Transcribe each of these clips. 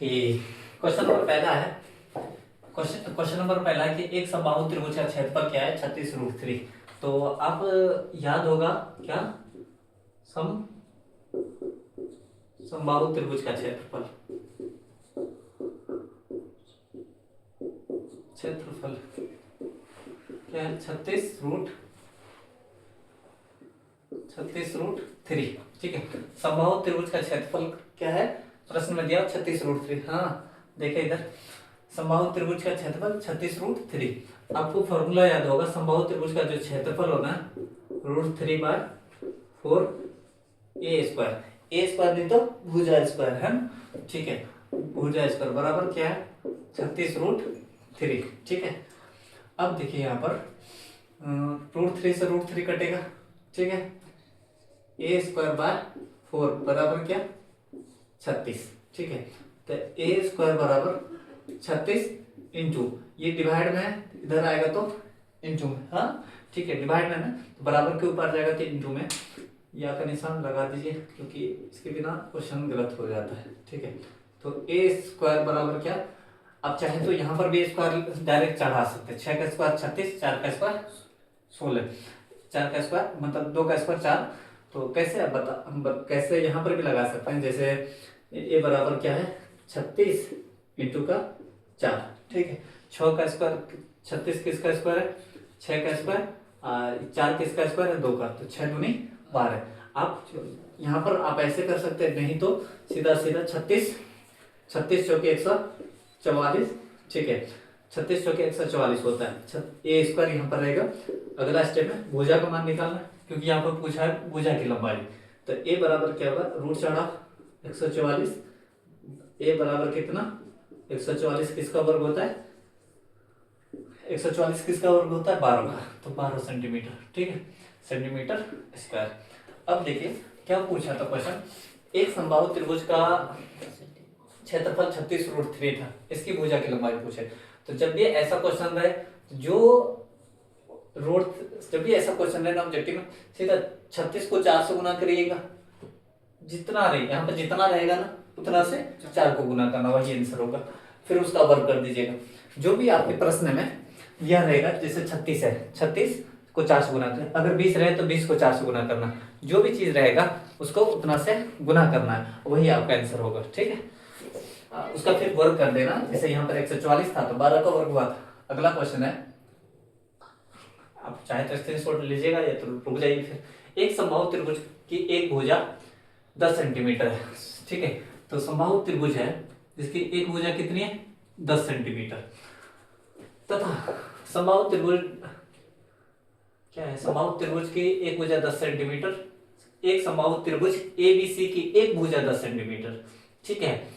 कि question number पहला है, क्वेश्चन नंबर पहला है कि एक समबाहु त्रिभुज का क्षेत्रफल क्या है 36√3। तो आप याद होगा क्या, सम समबाहु त्रिभुज का क्षेत्रफल क्या है 36√3। ठीक है, समबाहु त्रिभुज का क्षेत्रफल क्या है, प्रश्न में दिया 36√3। हाँ देखिए इधर, समबाहु त्रिभुज का क्षेत्रफल 36√3। आपको फॉर्मूला याद होगा, समबाहु त्रिभुज का जो क्षेत्रफल होना √3/4 ए स्क्वायर, ए स्क्वायर नहीं तो भुजा स्क्वायर है ना। ठीक है, भुजा स्क्वायर बराबर क्या है 36√3। ठीक है, अब देखिए यहाँ पर √3 से √3 कटेगा। ठीक है, ए स्क्वायर बाय 4 बराबर क्या 36। ठीक है, तो ए स्क्वायर बराबर 36 इंटू, ये डिवाइड में है इधर आएगा तो इंटू में। हाँ ठीक है, डिवाइड में है ना, तो बराबर के ऊपर जाएगा तो इंटू में, या का निशान लगा दीजिए क्योंकि इसके बिना क्वेश्चन गलत हो जाता है। ठीक है, तो ए स्क्वायर बराबर क्या, आप चाहे तो यहाँ पर भी स्क्वायर डायरेक्ट चढ़ा सकते हैं। 6 का स्क्वायर 36, 4 का स्क्वायर 16, 4 का स्क्वायर मतलब 2 का स्क्वायर 4। तो कैसे आप कैसे यहाँ पर भी लगा सकते हैं, जैसे ए बराबर क्या है 36 इंटू का 4। ठीक है, 6 का स्क्वायर 36 किसका स्क्वायर है 6 का स्क्वायर, 4 किसका स्क्वायर है 2 का, तो 6 दूनी 12। आप यहाँ पर आप ऐसे कर सकते हैं, नहीं तो सीधा सीधा 36 चौके 144। ठीक है, 36 चौके 144 होता है। ए स्क्वायर यहाँ पर रहेगा। अगला स्टेप है भुजा का मान निकालना, क्योंकि यहाँ पर पूछा है भुजा की लंबाई। तो ए बराबर क्या होगा, रूट चढ़ा 144, ए बराबर कितना 144 किसका वर्ग होता है 144 किसका वर्ग होता है 12 का, तो 12 सेंटीमीटर। ठीक है, सेंटीमीटर स्क्वायर। अब देखिए क्या पूछा था क्वेश्चन, एक समबाहु त्रिभुज का क्षेत्रफल 36√3 था, इसकी भुजा की लंबाई पूछे। तो जब भी ऐसा क्वेश्चन रहे, जब भी ऐसा क्वेश्चन रहे ना ऑब्जेक्टिव में, सीधा 36 को 4 से गुना करिएगा, जितना रहे यहाँ पर जितना रहेगा ना उतना से 4 को गुना करना, वही आंसर होगा। फिर उसका वर्ग कर दीजिएगा। जो भी आपके प्रश्न में यह रहेगा, जैसे 36 है 36 को 4 से गुना करें, अगर 20 रहे तो 20 को 4 से गुना करना, जो भी चीज रहेगा उसको उतना से गुना करना है, वही आपका आंसर होगा। ठीक है, उसका फिर वर्ग कर देना। जैसे यहाँ पर 144 था तो 12 का वर्ग हुआ था। अगला क्वेश्चन है, आप चाहे तो स्क्रीनशॉट लीजिएगा या तो रुक जाइए। फिर एक समबाहु त्रिभुज की एक भुजा 10 सेंटीमीटर है। ठीक है, तो समबाहु त्रिभुज है जिसकी एक भुजा कितनी है 10 सेंटीमीटर, तथा समबाहु त्रिभुज क्या है, समबाहु त्रिभुज की एक भुजा 10 सेंटीमीटर, एक समबाहु त्रिभुज एबीसी की एक भुजा 10 सेंटीमीटर। ठीक है,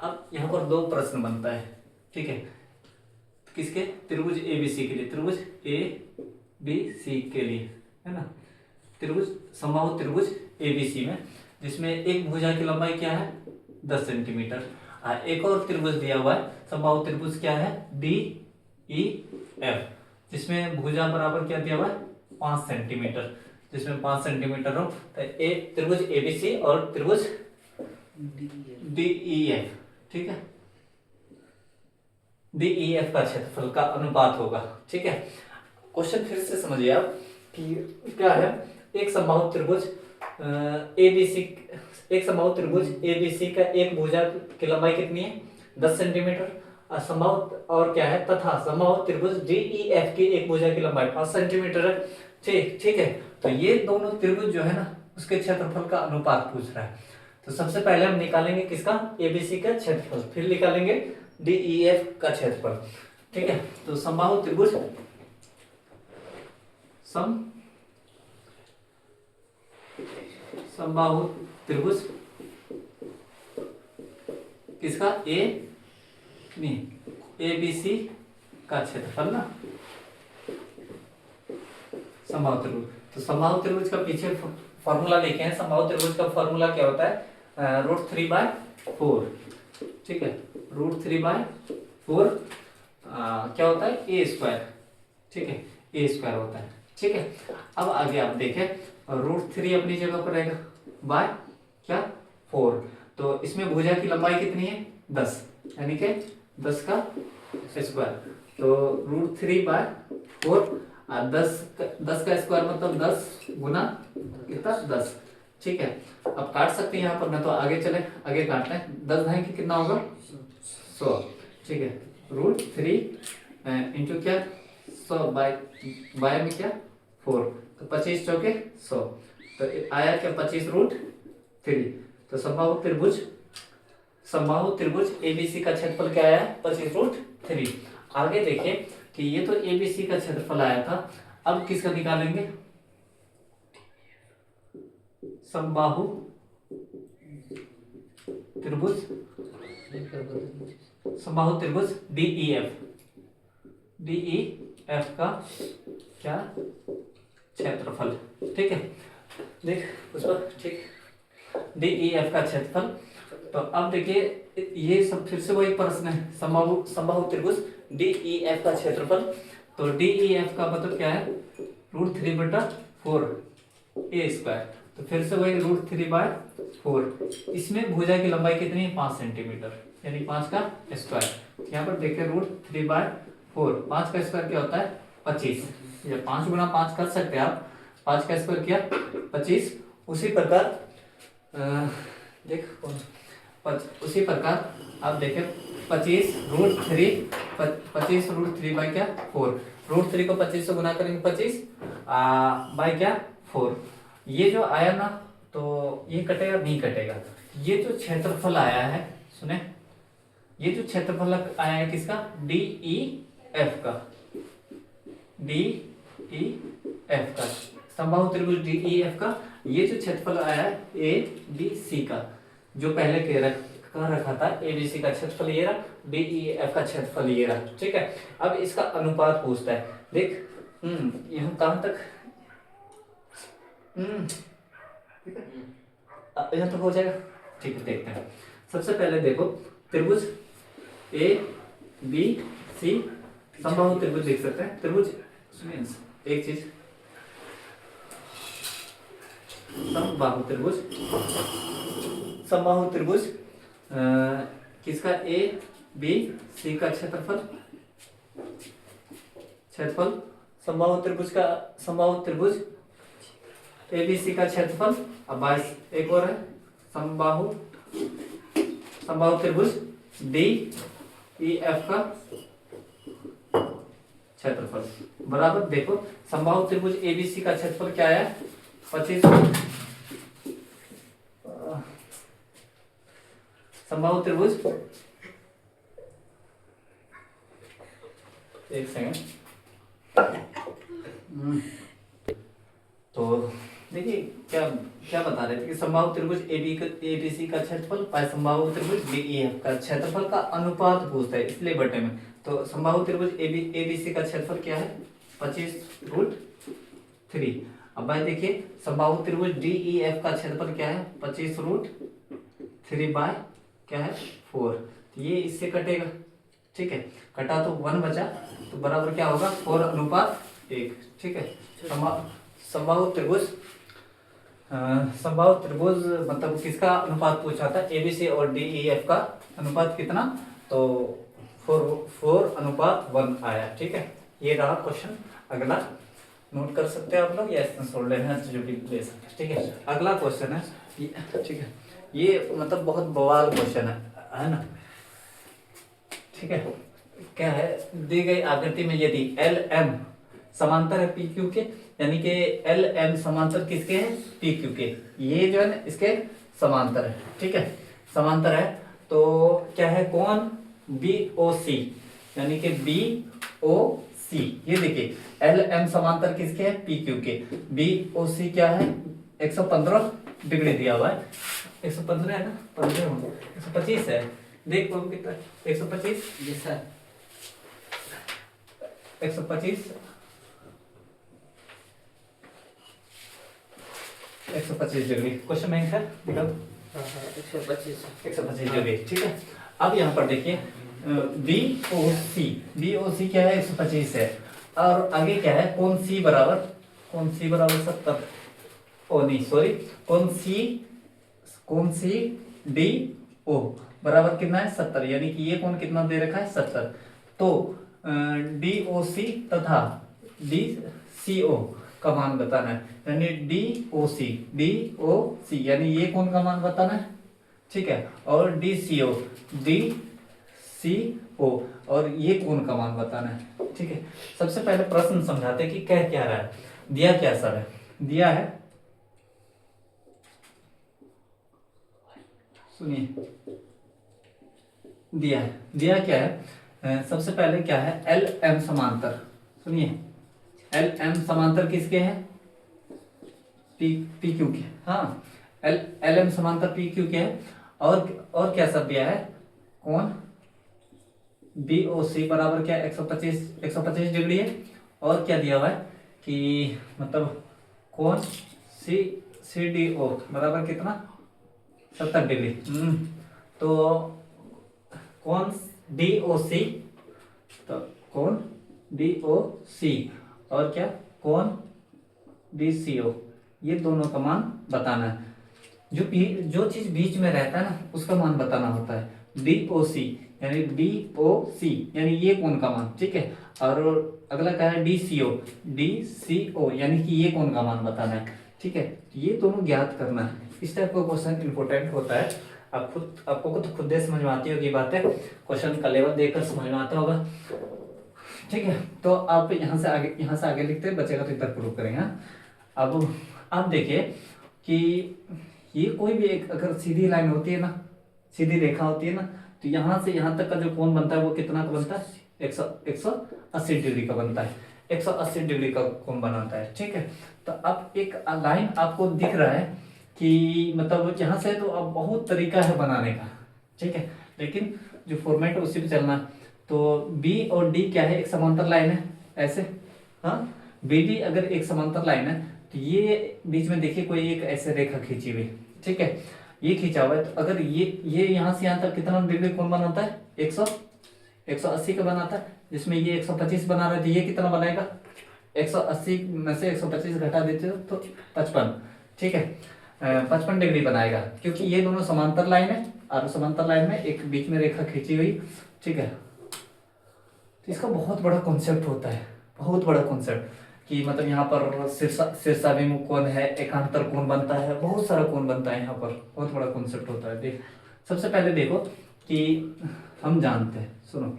अब यहाँ पर दो प्रश्न बनता है। ठीक है, किसके, त्रिभुज एबीसी के लिए, त्रिभुज एबीसी के लिए है ना, त्रिभुज समबाहु त्रिभुज एबीसी में, जिसमें एक भुजा की लंबाई क्या है 10 सेंटीमीटर। एक और त्रिभुज दिया हुआ है समबाहु त्रिभुज क्या है DEF, जिसमें भुजा बराबर क्या दिया हुआ है 5 सेंटीमीटर, जिसमें 5 सेंटीमीटर हो। तो एक त्रिभुज एबीसी और त्रिभुज DEF। ठीक है, DEF का क्षेत्रफल का अनुपात होगा। ठीक है, क्वेश्चन फिर से समझिए आप कि क्या है, एक समबाहु त्रिभुज एबीसी, एक समबाहु त्रिभुज एबीसी का एक भुजा की लंबाई कितनी है 10 सेंटीमीटर, समबाहु और क्या है, तथा समबाहु त्रिभुज DEF की एक भुजा की लंबाई 5 सेंटीमीटर है। ठीक है, तो ये दोनों त्रिभुज जो है ना उसके क्षेत्रफल का अनुपात पूछ रहा है। तो सबसे पहले हम निकालेंगे किसका, एबीसी का क्षेत्रफल, फिर निकालेंगे DEF का क्षेत्रफल। ठीक है, तो समबाहु त्रिभुज समबाहु त्रिभुज किसका एबीसी का क्षेत्रफल ना, समबाहु त्रिभुज। तो समबाहु त्रिभुज का पीछे फॉर्मूला लेके हैं। समबाहु त्रिभुज का फॉर्मूला क्या होता है, √3/4। ठीक है, √3/4 क्या होता है ए स्क्वायर। ठीक है, ए स्क्वायर होता है। ठीक है, अब आगे आप देखें, √3 अपनी जगह पर रहेगा, बाय क्या 4, तो इसमें भुजा की लंबाई कितनी है 10, यानी कि 10 का स्क्वायर, तो √3/4 और 10 का स्क्वायर मतलब 10 गुना कितना 10, ठीक है। अब काट सकते हैं यहाँ पर, ना तो आगे चले, आगे काटते हैं। 10 भाई की कितना होगा 100, ठीक है। √3 इंटू क्या 100 बाय में क्या 4, तो 25 चौके 100, तो आया क्या 25√3। तो समबाहु त्रिभुज एबीसी का क्षेत्रफल क्या आया 25√3। आगे देखिए कि ये तो एबीसी का क्षेत्रफल आया था, अब किसका निकालेंगे समबाहु त्रिभुज डीईएफ का क्या क्षेत्रफल, ठीक है। देख उस पर, ठीक, डीईएफ का क्षेत्रफल। तो अब देखिए ये सब फिर से वही प्रश्न है, समबाहु त्रिभुज डीईएफ का क्षेत्रफल। तो डीईएफ का मतलब क्या है √3/4 तो फिर से वही √3/4। इसमें भुजा की लंबाई कितनी है 5 सेंटीमीटर, यानी 5 का स्क्वायर। यहाँ पर देखिए √3/4, 5 का स्क्वायर क्या होता है 25, 5 गुना 5 कर सकते हैं आप, 5 का स्क्वायर किया 25। उसी प्रकार उसी प्रकार आप देखें 25√3/4, √3 को 25 से गुना करेंगे 25 बाय क्या 4। ये जो आया ना, तो ये कटेगा नहीं कटेगा। ये जो क्षेत्रफल आया है, सुने, ये जो क्षेत्रफल आया है किसका डीईएफ का, समबाहु त्रिभुज डीईएफ का ये जो क्षेत्रफल आया है एबीसी का, जो पहले कह रखा था एबीसी का क्षेत्रफल ये रहा, डीईएफ का क्षेत्रफल ये रहा, ठीक है। अब इसका अनुपात पूछता है, देख यहाँ कहां तक, ठीक है, यहाँ तक हो जाएगा, ठीक है। देखते हैं, सबसे पहले देखो त्रिभुज ए बी सी समबाहु त्रिभुज देख सकते हैं। त्रिभुज मींस एक चीज, समबाहु त्रिभुज किसका ए बी सी का क्षेत्रफल समबाहु त्रिभुज ए बी सी का क्षेत्रफल। अब 22 एक और है समबाहु त्रिभुज डी ई एफ का क्षेत्रफल बराबर। देखो समबाहु त्रिभुज एबीसी का क्षेत्रफल क्या है 25, समबाहु त्रिभुज, एक सेकंड, तो देखिए क्या क्या बता रहे थे कि समबाहु त्रिभुज एबीसी का क्षेत्रफल बाय समबाहु त्रिभुज डीईएफ का क्षेत्रफल का अनुपात पूछता है, इसलिए बटे में। तो समबाहु त्रिभुज एबीसी का क्षेत्रफल क्या है 25√3। अब भाई देखिए समबाहु त्रिभुज डीईएफ का क्षेत्रफल क्या है 25√3 बाय क्या है 4। तो ये इससे कटेगा, ठीक है, कटा तो 1 बचा, तो बराबर क्या होगा 4:1, ठीक है। समबाहु त्रिभुज मतलब किसका अनुपात पूछा था एबीसी और डीईएफ का अनुपात कितना, तो 4:1 आया, ठीक है। ये रहा क्वेश्चन। अगला नोट कर सकते हैं आप लोग या इसमें छोड़ लेना है, जो भी ले सकते हैं, ठीक है। अगला क्वेश्चन है ठीक है, ये मतलब बहुत बवाल क्वेश्चन है ना, ठीक है। क्या है, दी गई आकृति में यदि एल एम समांतर है पी क्यू के, यानी कि एल एम समांतर किसके हैं पी क्यू के, ये जो है ना इसके समांतर है, ठीक है, समांतर है। तो क्या है कोण बी ओ सी, यानी कि बी ओ सी, ये देखिए एल एम समांतर किसके है पी क्यू के, बी ओ सी क्या है 115 डिग्री दिया हुआ है, 115 है ना, 125 है, देख वो कितना 125, जैसा 125 डिग्री क्वेश्चन में है, निकल 125 डिग्री, ठीक है। अब यहाँ पर देखिए बी ओ सी क्या है 125 है, और आगे क्या है कोण सी बराबर 70, ओ नहीं सॉरी कोण सी डी ओ बराबर कितना है 70, यानी कि ये कोण कितना दे रखा है 70। तो डी ओ सी तथा डी सी ओ का मान बताना है, यानी डी ओ सी यानी ये कोण का मान बताना है, ठीक है, और डी सी ओ और ये कोण का मान बताना है, ठीक है। सबसे पहले प्रश्न समझाते हैं कि कह क्या रहा है, दिया क्या सर है, दिया है, सुनिए, दिया क्या है, सबसे पहले क्या है एल एम समांतर, सुनिए एल एम समांतर किसके हैं, पी पी क्यू के, हाँ एल एम समांतर पी क्यू के है, और क्या सब दिया है, कौन बी ओ सी बराबर क्या 125 डिग्री है, और क्या दिया हुआ है कि मतलब कौन सी डी ओ बराबर कितना 70 डिग्री, तो कौन डी ओ सी, तो कौन डी ओ सी और क्या कौन डी सी ओ, ये दोनों का मान बताना है। जो चीज बीच में रहता है ना उसका मान बताना होता है, डी ओ सी यानी डी ओ सी यानी ये कोण का मान, ठीक है, और अगला क्या है डी सी ओ यानी कि ये कोण का मान बताना है, ठीक है। ये दोनों ज्ञात करना है, इस टाइप का क्वेश्चन इंपॉर्टेंट होता है। आपको तो खुद समझ में आती होगी बातें, क्वेश्चन का लेवल देखकर समझ में आता होगा, ठीक है। तो आप यहाँ से आगे लिखते बचेगा तो इधर प्रूव करेंगे। अब आप देखिए कि ये कोई भी एक अगर सीधी लाइन होती है ना, सीधी रेखा होती है ना, तो यहाँ से यहाँ तक का जो कोण बनता है वो कितना का बनता है 180 डिग्री का बनता है, 180 डिग्री का कोण बनाता है, ठीक है। तो अब एक लाइन आपको दिख रहा है कि मतलब यहाँ से तो अब बहुत तरीका है बनाने का, ठीक है, लेकिन जो फॉर्मेट है उसी पे चलना है। तो बी और डी क्या है, एक समांतर लाइन है ऐसे, हाँ बी डी अगर एक समांतर लाइन है तो ये बीच में देखिए कोई एक ऐसे रेखा खींची हुई, ठीक है, ये खींचा हुआ है, तो अगर ये यहाँ से यहाँ तक कितना डिग्री कोण बनाता है 180 का बनाता है, जिसमें ये 125 बना रहा है, तो ये कितना बनाएगा 180 में से 125 घटा देते हो तो 55, ठीक है, 55 डिग्री बनाएगा, क्योंकि ये दोनों समांतर लाइन है और समांतर लाइन में एक बीच में रेखा खींची हुई, ठीक है। तो इसका बहुत बड़ा कॉन्सेप्ट होता है, बहुत बड़ा कॉन्सेप्ट कि मतलब यहाँ पर शीर्षाभिमुख कोण है, एकांतर कोण बनता है, बहुत सारा कोण बनता है यहाँ पर, बहुत बड़ा कॉन्सेप्ट होता है। देख सबसे पहले देखो कि हम जानते हैं, सुनो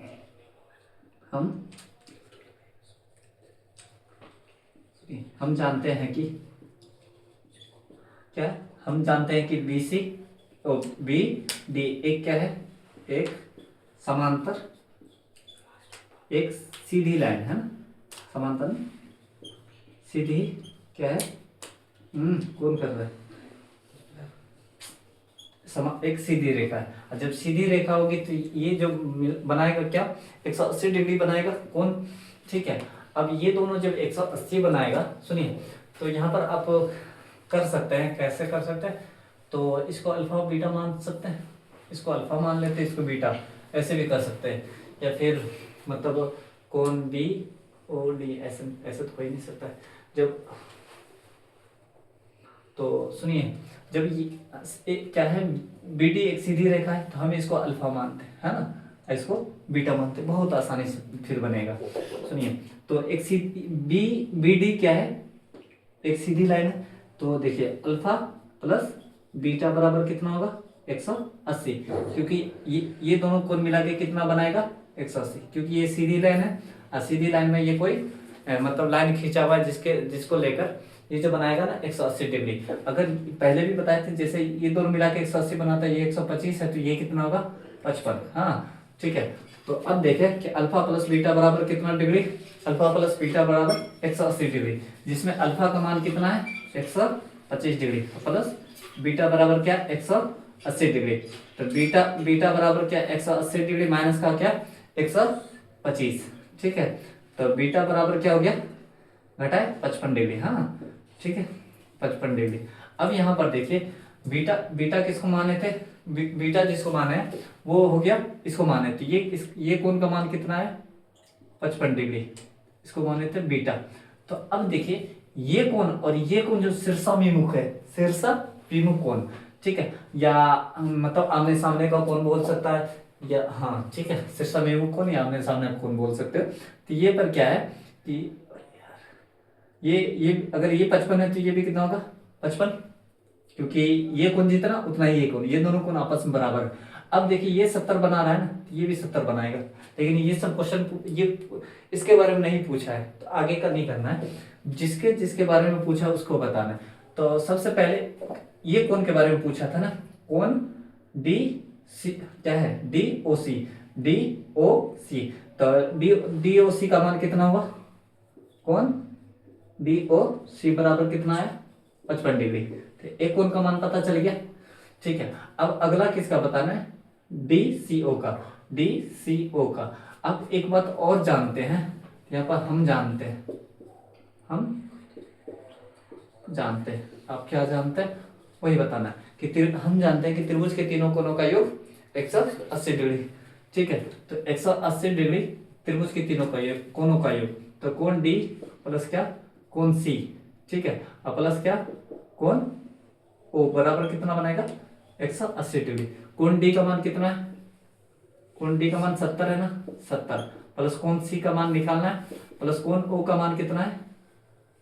हम जानते हैं कि क्या, हम जानते हैं कि बी सी और बी डी एक क्या है, एक समांतर एक सीधी लाइन है ना, समांतर सीधी क्या है, कौन कर रहा है, एक सीधी रेखा है, और जब सीधी रेखा होगी तो ये जो बनाएगा क्या 180 डिग्री बनाएगा कौन, ठीक है। अब ये दोनों जब 180 बनाएगा, सुनिए, तो यहाँ पर आप कर सकते हैं, कैसे कर सकते हैं, तो इसको अल्फा और बीटा मान सकते हैं, इसको अल्फा मान लेते हैं, इसको बीटा, ऐसे भी कर सकते हैं, या फिर मतलब कौन बी ओ डी, ऐसे तो हो ही नहीं सकता है। जब तो सुनिए, जब ये क्या है बी डी एक सीधी रेखा है तो हम इसको अल्फा मानते हैं, है ना, इसको बीटा मानते हैं, बहुत आसानी से फिर बनेगा। सुनिए, तो एक सीधी बी डी क्या है, एक सीधी लाइन है, तो देखिए अल्फा प्लस बीटा बराबर कितना होगा 180, क्योंकि ये दोनों कोण मिला के कितना बनाएगा 180, क्योंकि ये सीधी लाइन है और सीधी लाइन में ये कोई मतलब लाइन खींचा हुआ है जिसको लेकर ये जो बनाएगा ना 180 डिग्री। अगर पहले भी बताए थे जैसे ये दोनों मिला के 180 बनाता है, ये 125 है, तो ये कितना होगा 55, हाँ ठीक है। तो अब देखें कि अल्फा प्लस बीटा बराबर कितना डिग्री, अल्फा प्लस बीटा बराबर 180 डिग्री, जिसमें अल्फा का मान कितना है 125 डिग्री प्लस बीटा बराबर क्या 180 डिग्री, तो बीटा बराबर क्या 180 डिग्री माइनस का क्या 125, ठीक है। तो बीटा बराबर क्या हो गया घटाए 55 डिग्री, हाँ ठीक है 55 डिग्री। अब यहाँ पर देखिए बीटा किसको माने थे, बीटा जिसको माने वो हो गया इसको माने, तो ये कोण का मान कितना है 55 डिग्री, इसको माने थे बीटा। तो अब देखिए ये कोण और ये कोण जो शीर्षाभिमुख है, शीर्षाभिमुख कोण, ठीक है, या मतलब आमने सामने का कोण बोल सकता है, या हाँ ठीक है, शीर्षमेव कोण या आमने सामने कोण बोल सकते हो। तो ये पर क्या है कि ये अगर ये 55 है तो ये भी कितना होगा 55, क्योंकि ये कोण जितना उतना ही ये कोण, ये दोनों कोण आपस में बराबर है। अब देखिए ये 70 बना रहा है ना, तो ये भी 70 बनाएगा, लेकिन ये सब क्वेश्चन ये इसके बारे में नहीं पूछा है, तो आगे का नहीं करना है, जिसके जिसके बारे में पूछा उसको बताना है। तो सबसे पहले ये कोण के बारे में पूछा था ना, कोण डी सी क्या है, डी ओ सी, डी ओ सी, तो डी ओ सी का मान कितना हुआ, कोण डी ओ सी बराबर कितना है 55 डिग्री। तो एक कोण का मान पता चल गया, ठीक है। अब अगला किसका बताना है, डी सी ओ का, डी सी ओ का। अब एक बात और जानते हैं, यहाँ पर हम जानते हैं, आप क्या जानते हैं वही बताना है कि हम जानते हैं कि त्रिभुज के तीनों कोणों का योग 180 डिग्री, ठीक है। तो 180 डिग्री त्रिभुज के तीनों का योग, कोणों का योग, तो कोण डी प्लस क्या कोण सी, ठीक है, और प्लस क्या कोण ओ बराबर कितना बनाएगा 180 डिग्री। कोण डी का मान कितना है, कोण डी का मान 70 है ना, 70 प्लस कोण सी का मान निकालना है, प्लस कोण ओ का मान कितना है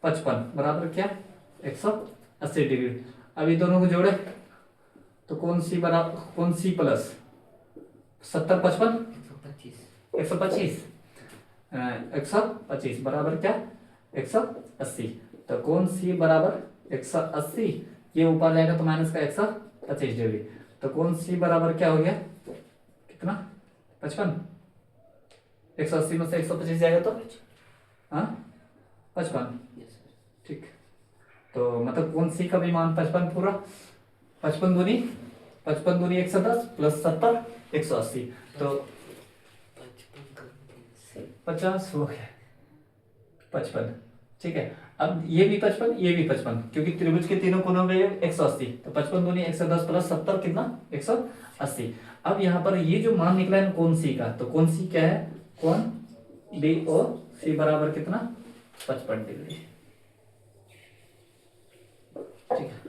55 बराबर क्या 180 डिग्री। अभी दोनों को जोड़े तो कोण सी बराबर, कोण सी प्लस 70 55 125 125 बराबर क्या 180। तो कोण सी बराबर 180, ये ऊपर जाएगा तो माइनस का 125 डिग्री, तो कोण सी बराबर क्या हो गया कितना 55, 180 में से 125 जाएगा तो हाँ 55, ठीक। तो मतलब कोण सी का भी मान 55 पूरा, 55 दूनी 110 प्लस 70 180, तो 50 हो गया 55, ठीक है। अब ये भी 55 ये भी 55, क्योंकि त्रिभुज के तीनों कोणों में 180, तो 55 दूनी 110 प्लस 70 कितना 180। अब यहाँ पर ये जो मान निकला है कोण सी का, तो कोण सी क्या है कोण डी ओ सी बराबर कितना 55 डिग्री, ठीक है।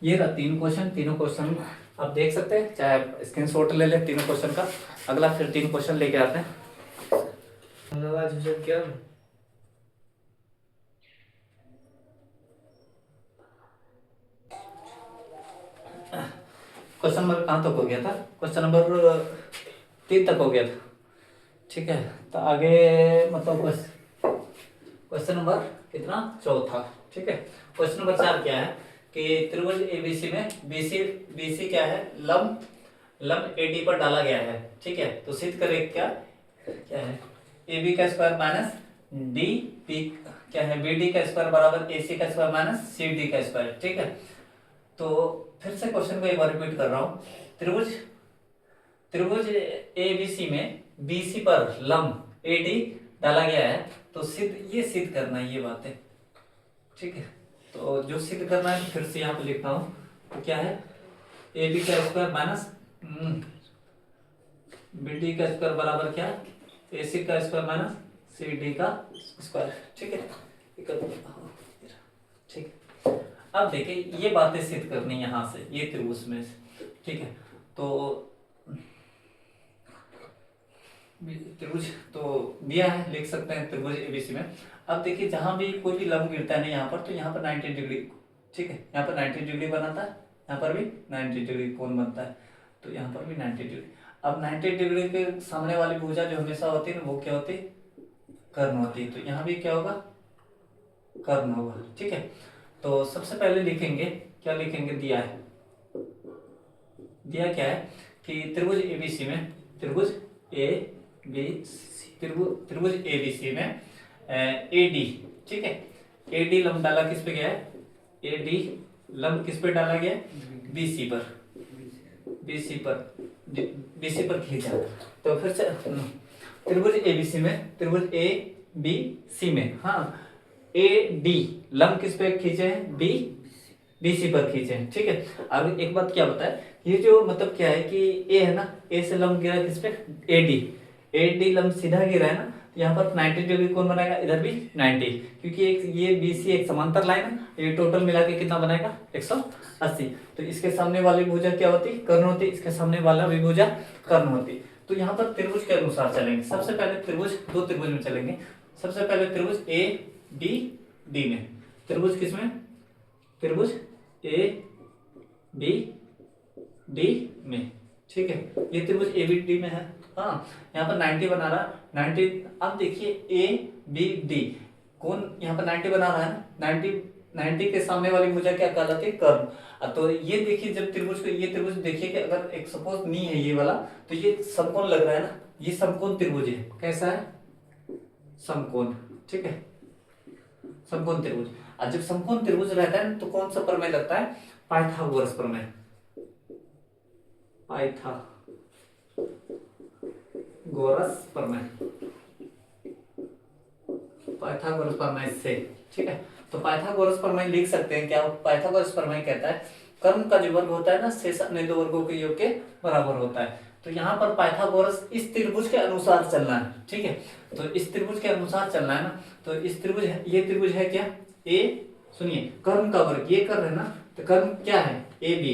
ये रहा 3 क्वेश्चन, तीनों क्वेश्चन आप देख सकते हैं, चाहे स्क्रीनशॉट ले ले तीनों क्वेश्चन का। अगला फिर 3 क्वेश्चन लेके आते हैं। क्या क्वेश्चन नंबर कहाँ तक हो गया था, क्वेश्चन नंबर 3 तक हो गया था, ठीक है। तो आगे मतलब क्वेश्चन नंबर कितना चौथा, ठीक है। क्वेश्चन नंबर 4 क्या है कि त्रिभुज एबीसी में बीसी क्या है लंब एडी पर डाला गया है, ठीक है। तो सिद्ध करें क्या है AB का स्क्वायर माइनस डी बी क्या है BD का स्क्वायर बराबर AC का स्क्वायर माइनस CD का स्क्वायर, ठीक है। तो फिर से क्वेश्चन को एक बार रिपीट कर रहा हूँ, त्रिभुज ABC में BC पर लंब AD डाला गया है, तो सिद्ध करना है ये बातें, ठीक है। तो जो सिद्ध करना है फिर से यहाँ पे लिखता हूँ, तो क्या है AB का स्क्वायर माइनस BD का स्क्वायर बराबर क्या AC का स्क्वायर माइनस CD का स्क्वायर, ठीक है। ठीक, अब देखिए ये बातें सिद्ध करनी यहाँ से, ये त्रिभुज में से, ठीक है। तो त्रिभुज तो दिया है, लिख सकते हैं त्रिभुज एबीसी में। अब देखिए जहां भी कोई भी लंब गिरता है ना यहाँ पर, तो यहाँ पर 90 डिग्री, ठीक है, यहाँ पर 90 डिग्री बनाता है, यहाँ पर भी 90 डिग्री कोण बनता है, तो यहाँ पर भी 90 डिग्री। अब 90 डिग्री के सामने वाली भुजा जो हमेशा होती है ना, वो क्या होती है कर्ण होती है, तो यहाँ भी क्या होगा कर्ण होगा, ठीक है। तो सबसे पहले लिखेंगे, क्या लिखेंगे, दिया क्या है कि त्रिभुज एबीसी में त्रिभुज एबीसी में एडी, ठीक है, एडी लंब डाला किस पे गया है, एडी लंब किस पे डाला गया बीसी पर खींचा। तो फिर से त्रिभुज एबीसी में त्रिभुज ए बी सी में, हाँ ए डी लंब किस पे खींचे हैं बीसी पर खींचे हैं, ठीक है। अब एक बात क्या बताए, ये जो मतलब क्या है कि ए है ना, ए से लंब गिरा किस पे AD लंब सीधा गिरा है ना, तो यहाँ पर 90 डिग्री कौन बनाएगा, इधर भी 90, क्योंकि एक ये BC एक समांतर लाइन है, ये टोटल मिला के कितना बनाएगा 180। तो इसके सामने वाली भुजा क्या होती, कर्ण होती, इसके सामने वाला भी भुजा कर्ण होती। तो यहाँ पर त्रिभुज के अनुसार चलेंगे। सबसे पहले त्रिभुज, दो त्रिभुज में चलेंगे। सबसे पहले त्रिभुज ABD में, त्रिभुज किसमें, त्रिभुज ABD में, ठीक है, ये त्रिभुज ABD में है। हाँ, यहाँ पर 90 बना रहा, 90। अब देखिए ABD कौन यहाँ पर 90 बना रहा है ना, 90 के सामने वाली भुजा क्या कहलाती है, कर्ण। तो ये देखिए जब त्रिभुज को, ये त्रिभुज देखिए कि अगर एक सपोज नहीं है ये वाला, तो ये समकोण लग रहा है ना, ये समकोण त्रिभुज है। कैसा है, समकोण, ठीक है, समकोण त्रिभुज। और जब समकोण त्रिभुज रहता है तो कौन सा प्रमेय लगता है, पाइथागोरस प्रमेय, पाइथागोरस प्रमेय, पाइथागोरस प्रमेय से, ठीक है। तो पाइथागोरस प्रमेय लिख सकते हैं क्या, पाइथागोरस प्रमेय कहता है कर्म का जो वर्ग होता है ना, शेष अन्य दो वर्गों के योग के बराबर होता है। तो यहाँ पर पाइथागोरस इस त्रिभुज के अनुसार चलना है, ठीक है। तो इस त्रिभुज के अनुसार चलना है ना, तो इस त्रिभुज, ये त्रिभुज है क्या, सुनिए, कर्म का वर्ग, ये कर रहे हैं ना, तो कर्म क्या है AB,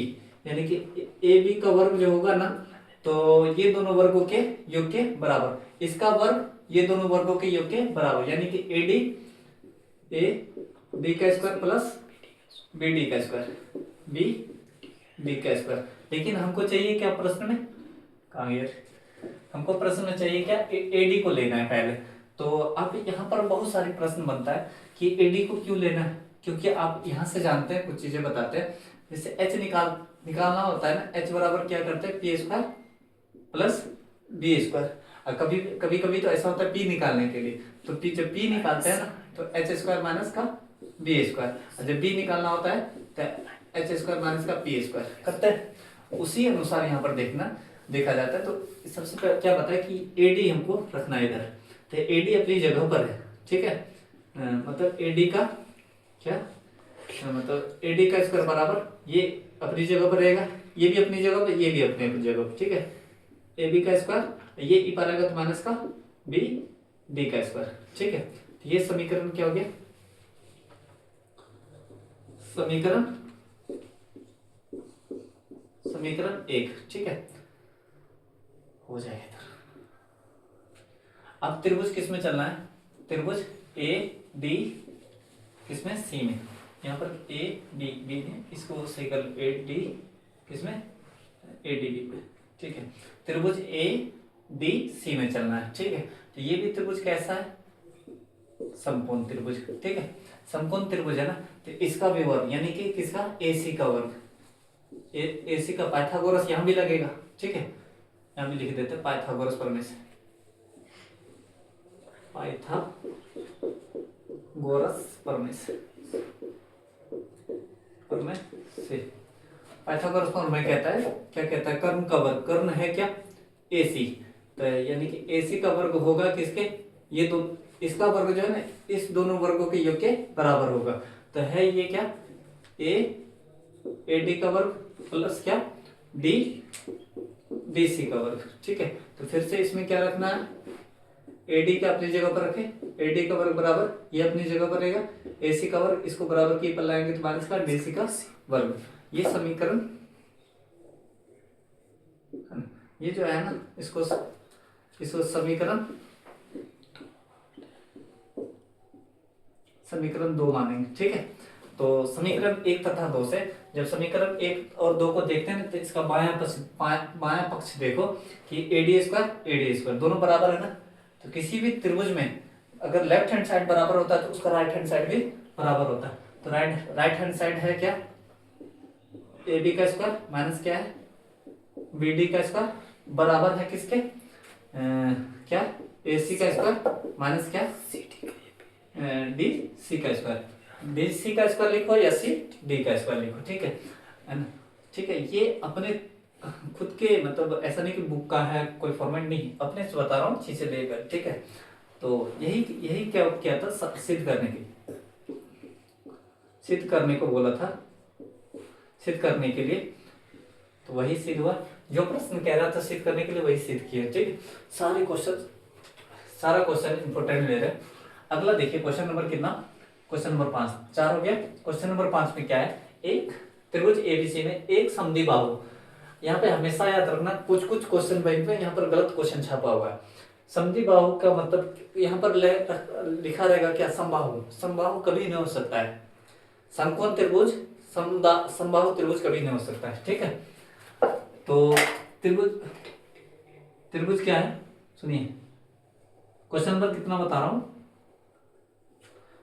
यानी कि AB का वर्ग जो होगा ना, तो ये दोनों वर्गों के योग के बराबर, इसका वर्ग ये दोनों वर्गों के योग के बराबर, यानी कि AD का स्क्वायर प्लस BD का स्क्वायर, BD का स्क्वायर। लेकिन हमको चाहिए क्या प्रश्न में, कहाँ यार, हमको प्रश्न में चाहिए क्या, AD को लेना है पहले। तो अब यहाँ पर बहुत सारे प्रश्न बनता है कि AD को क्यों लेना है, क्योंकि आप यहाँ से जानते हैं, कुछ चीजें बताते हैं। जैसे H निकालना होता है ना, H बराबर क्या करते हैं, P square plus B square. और कभी कभी तो ऐसा होता है P निकालने के लिए, तो जब P निकालते हैं ना, तो H स्क्वायर माइनस का B स्क्वायर, और जब B निकालना होता है तो H स्क्वायर माइनस का P स्क्वायर करते हैं। उसी अनुसार यहाँ पर देखा जाता है। तो सबसे पहले क्या पता है कि AD हमको रखना है इधर, तो AD अपनी जगह पर है, ठीक है। मतलब AD का क्या, मतलब AD का स्क्वायर बराबर, ये अपनी जगह पर रहेगा, ये भी अपनी जगह पर, ये भी अपनी जगह पर, ठीक है। AB का स्क्वायर, ये ई पर आएगा तो माइनस का BD का स्क्वायर, ठीक है। तो ये समीकरण क्या हो गया, समीकरण 1, ठीक है, हो जाएगा। अब त्रिभुज किस में चलना है, त्रिभुज AD किसमें, C में। यहाँ पर AD B है, इसको सही कर लो, AD किसमें, ADB में, ठीक है। त्रिभुज ADC में चलना है, ठीक है। तो ये भी त्रिभुज कैसा है, समकोण त्रिभुज, ठीक है, समकोण त्रिभुज है ना। तो इसका भी वर्ग, यानी कि किसका, AC का वर्ग, AC का पाइथागोरस यहाँ भी लगेगा, ठीक है। यहाँ भी लिख देते हैं पाइथागोरस प्रमेय से, पाइथागोरस प्रमेय से, पाइथागोरस प्रमेय कहता है, क्या कहता है, कर्म का वर्ग, कर्ण है क्या AC, तो यानी कि AC का वर्ग होगा किसके, ये दो, इसका वर्ग जो है ना, इस दोनों वर्गों के योग के बराबर होगा। तो है ये क्या, AD का वर्ग प्लस क्या, DC का वर्ग, ठीक है। तो फिर से इसमें क्या रखना है, AD का अपनी जगह पर रखें, AD का वर्ग बराबर, ये अपनी जगह पर रहेगा, AC का वर्ग, इसको बराबर की पर लाएंगे तो माइनस का DC का वर्ग। ये समीकरण, ये जो है ना, इसको समीकरण 2 मानेंगे, ठीक है। तो समीकरण 1 तथा 2 से, जब समीकरण 1 और 2 को देखते हैं तो इसका बायां पक्ष देखो कि AD स्क्वायर दोनों बराबर है ना। तो किसी भी त्रिभुज में अगर लेफ्ट हैंड साइड बराबर होता है तो उसका राइट हैंड साइड भी बराबर होता है। तो राइट हैंड साइड है क्या, AB का स्क्वायर माइनस क्या है, BD का स्क्वायर बराबर है किसके, क्या, AC का स्क्वायर माइनस क्या, DC का स्क्वायर, DC का स्क्वायर लिखो या CD का स्क्वायर लिखो, ठीक है, ठीक है। ये अपने खुद के, मतलब ऐसा नहीं कि बुक का है, कोई फॉर्मेट नहीं, अपने से बता रहा हूँ चीजें लेकर, ठीक है। तो यही क्या था, सिद्ध करने को बोला था, सिद्ध करने के लिए, तो वही सिद्ध हुआ। जो प्रश्न कह रहा था सिद्ध करने के लिए वही सिद्ध किया। ठीक है, सारा क्वेश्चन इंपोर्टेंट ले रहे हैं। अगला देखिए क्वेश्चन नंबर कितना, क्वेश्चन नंबर 5, 4 हो गया। क्वेश्चन नंबर 5 में क्या है, एक त्रिभुज एबीसी में एक समद्विबाहु। यहाँ पे हमेशा याद रखना, कुछ कुछ क्वेश्चन बैंक में यहाँ पर गलत क्वेश्चन छापा हुआ है। समद्विबाहु का मतलब यहाँ पर लिखा रहेगा क्या, समबाहु। समबाहु कभी नहीं हो सकता है, समकोण त्रिभुज समबाहु त्रिभुज कभी नहीं हो सकता है। ठीक है, तो त्रिभुज क्या है सुनिए, क्वेश्चन नंबर कितना बता रहा हूं,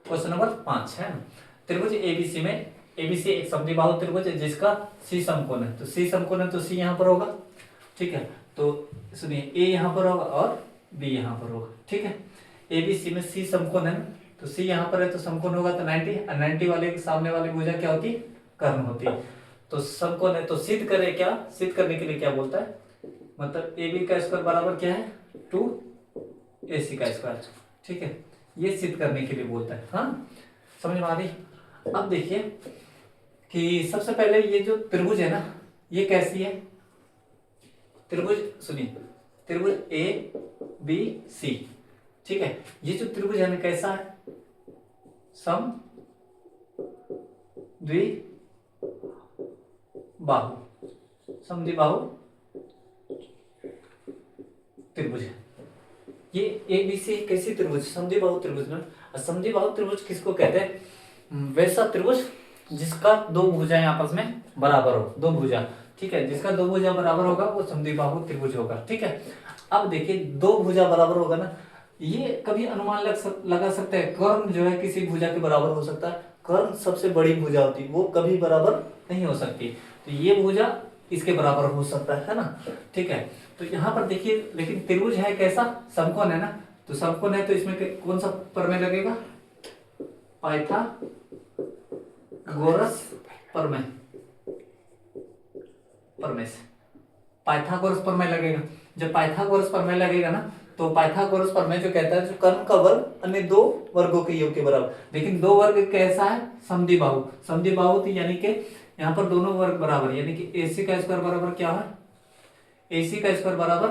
क्वेश्चन नंबर 5 है ना। त्रिभुज एबीसी में, एबीसी एक समद्विबाहु त्रिभुज है जिसका सी समकोण है, तो सी समकोण है तो सी यहाँ पर होगा। ठीक है, तो सुनिए ए यहाँ पर होगा और बी यहाँ पर होगा। ठीक है, एबीसी में सी समकोण है ना, तो सी यहाँ पर है तो समकोण होगा तो 90, और 90 वाले के सामने वाली भुजा क्या होती, कर्ण होती है। तो समकोण है तो सिद्ध करे क्या, सिद्ध करने के लिए क्या बोलता है, मतलब ए बी का स्क्वायर बराबर क्या है 2AC का स्क्वायर। ठीक है, ये सिद्ध करने के लिए बोलता है। हाँ, समझ में आ रही। अब देखिए कि सबसे पहले ये जो त्रिभुज है ना, ये कैसी है त्रिभुज, सुनिए त्रिभुज ABC। ठीक है, ये जो त्रिभुज है ना कैसा है, सम द्विबाहु, समद्विबाहु त्रिभुज है। ये एबीसी कैसी त्रिभुज, समद्विबाहु त्रिभुज में। समद्विबाहु त्रिभुज किसको कहते हैं, वैसा त्रिभुज जिसका दो भुजाएं आपस में बराबर हो, दो भुजा। ठीक है, जिसका दो भुजा बराबर होगा वो समद्विबाहु त्रिभुज होगा। ठीक है, अब देखिए दो भुजा बराबर होगा ना, ये कभी अनुमान लगा सकते हैं, कर्ण जो है किसी भुजा के बराबर हो सकता है, कर्ण सबसे बड़ी भुजा होती है वो कभी बराबर नहीं हो सकती, तो ये भुजा इसके बराबर हो सकता है ना। ठीक है, तो यहाँ पर देखिए, लेकिन त्रिभुज है कैसा, समकोण है ना, तो समकोण है तो इसमें कौन सा प्रमेय लगेगा, पाइथागोरस प्रमेय, पाइथागोरस प्रमेय लगेगा। जब पाइथागोरस प्रमेय लगेगा ना, तो पाइथागोरस प्रमेय जो कहता है जो कर्ण का वर्ग अन्य दो वर्गों के योग के बराबर, लेकिन दो वर्ग कैसा है, समद्विबाहु। समद्विबाहु तो यानी कि यहाँ पर दोनों वर्ग बराबर, यानी कि AC का स्क्वायर बराबर क्या है, AC का स्क्वायर बराबर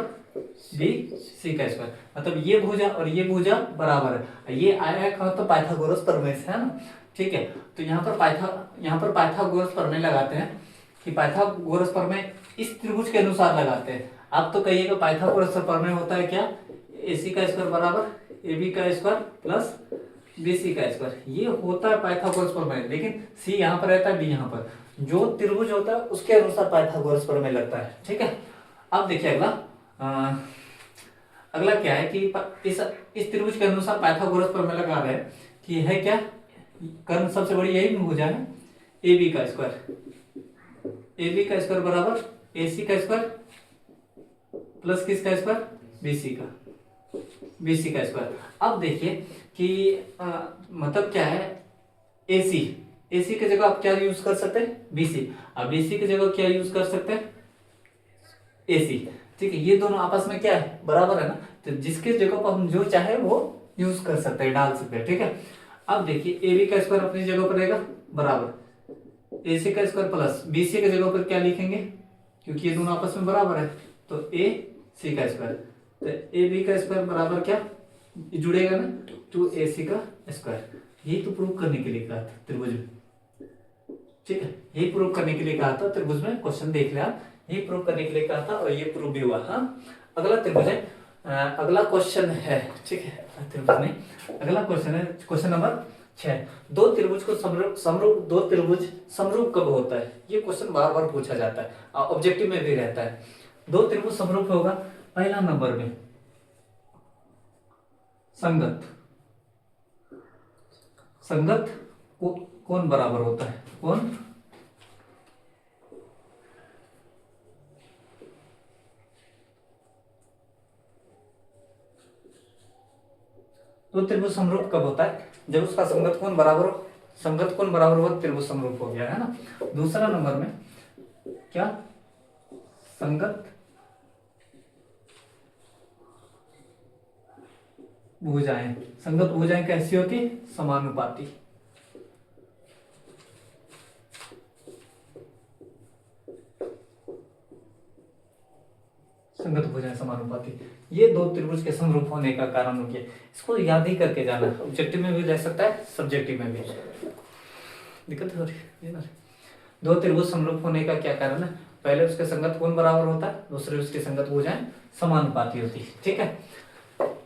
BC का स्क्वायर, मतलब ये भुजा और ये भुजा बराबर है। ये आया कहाँ, तो पाइथागोरस प्रमेय से है ना। ठीक है, तो यहाँ पर पाइथागोरस प्रमेय लगाते हैं कि पाइथागोरस प्रमेय इस त्रिभुज के अनुसार लगाते हैं। आप तो कहिएगा पाइथागोरस प्रमेय होता है क्या, AC का स्क्वायर बराबर AB का स्क्वायर प्लस BC का स्क्वायर, ये होता है पाइथागोरस प्रमेय। लेकिन C यहाँ पर रहता है, B यहाँ पर, जो त्रिभुज होता है उसके अनुसार पाइथागोरस प्रमेय लगता है। ठीक है, अब देखिए अगला क्या है कि इस त्रिभुज के अनुसार पाइथागोरस प्रमेय लगा रहे हैं कि है क्या, कर्ण सबसे बड़ी यही भुजा है, AB का स्क्वायर, AB का स्क्वायर बराबर AC का स्क्वायर प्लस किसका स्क्वायर, BC का स्क्वायर। अब देखिए कि मतलब क्या है, AC की जगह आप क्या यूज कर सकते हैं, BC, अब BC की जगह क्या यूज कर सकते हैं, AC। ठीक है, ये दोनों आपस में क्या है, बराबर है ना, तो जिसके जगह पर हम जो चाहे वो यूज कर सकते हैं, डाल सकते हैं। ठीक है, अब देखिए AB का स्क्वायर अपनी जगह पर रहेगा बराबर AC का स्क्वायर प्लस BC की जगह पर क्या लिखेंगे, क्योंकि ये दोनों आपस में बराबर है, तो AC का स्क्वायर, तो AB का स्क्वायर बराबर क्या जुड़ेगा ना, 2AC का स्क्वायर। यही तो प्रूव करने के लिए कहा था त्रिभुज में। ठीक है, यही प्रूव करने के लिए कहा था त्रिभुज में, क्वेश्चन देख लिया, यही प्रूव करने के लिए कहा था और ये प्रूव भी हुआ। हाँ, अगला त्रिभुज है, अगला क्वेश्चन है। ठीक है, त्रिभुज नहीं, अगला क्वेश्चन है क्वेश्चन नंबर 6, दो त्रिभुज को दो त्रिभुज समरूप कब होता है, ये क्वेश्चन बार बार पूछा जाता है, ऑब्जेक्टिव में भी रहता है। दो त्रिभुज समरूप होगा, पहला नंबर में संगत कौन बराबर होता है, कौन तो त्रिभुज समरूप कब होता है, जब उसका संगत कोण बराबर हो, संगत कोण बराबर हो त्रिभुज समरूप हो गया है ना। दूसरा नंबर में क्या, संगत भुजाएं, संगत भुजाएं कैसी होती, समानुपाती। संगत भुजाएं समानुपाती। ये दो त्रिभुज के समरूप होने का कारण हो गया। इसको याद ही करके जाना, ऑब्जेक्टिव में भी रह सकता है, सब्जेक्टिव में भी। दिक्कत हो रही है ना? दो त्रिभुज समरूप होने का क्या कारण है? पहले उसके संगत कोण बराबर होता है, दूसरे उसकी संगत भुजाएं समानुपाती होती है। ठीक है,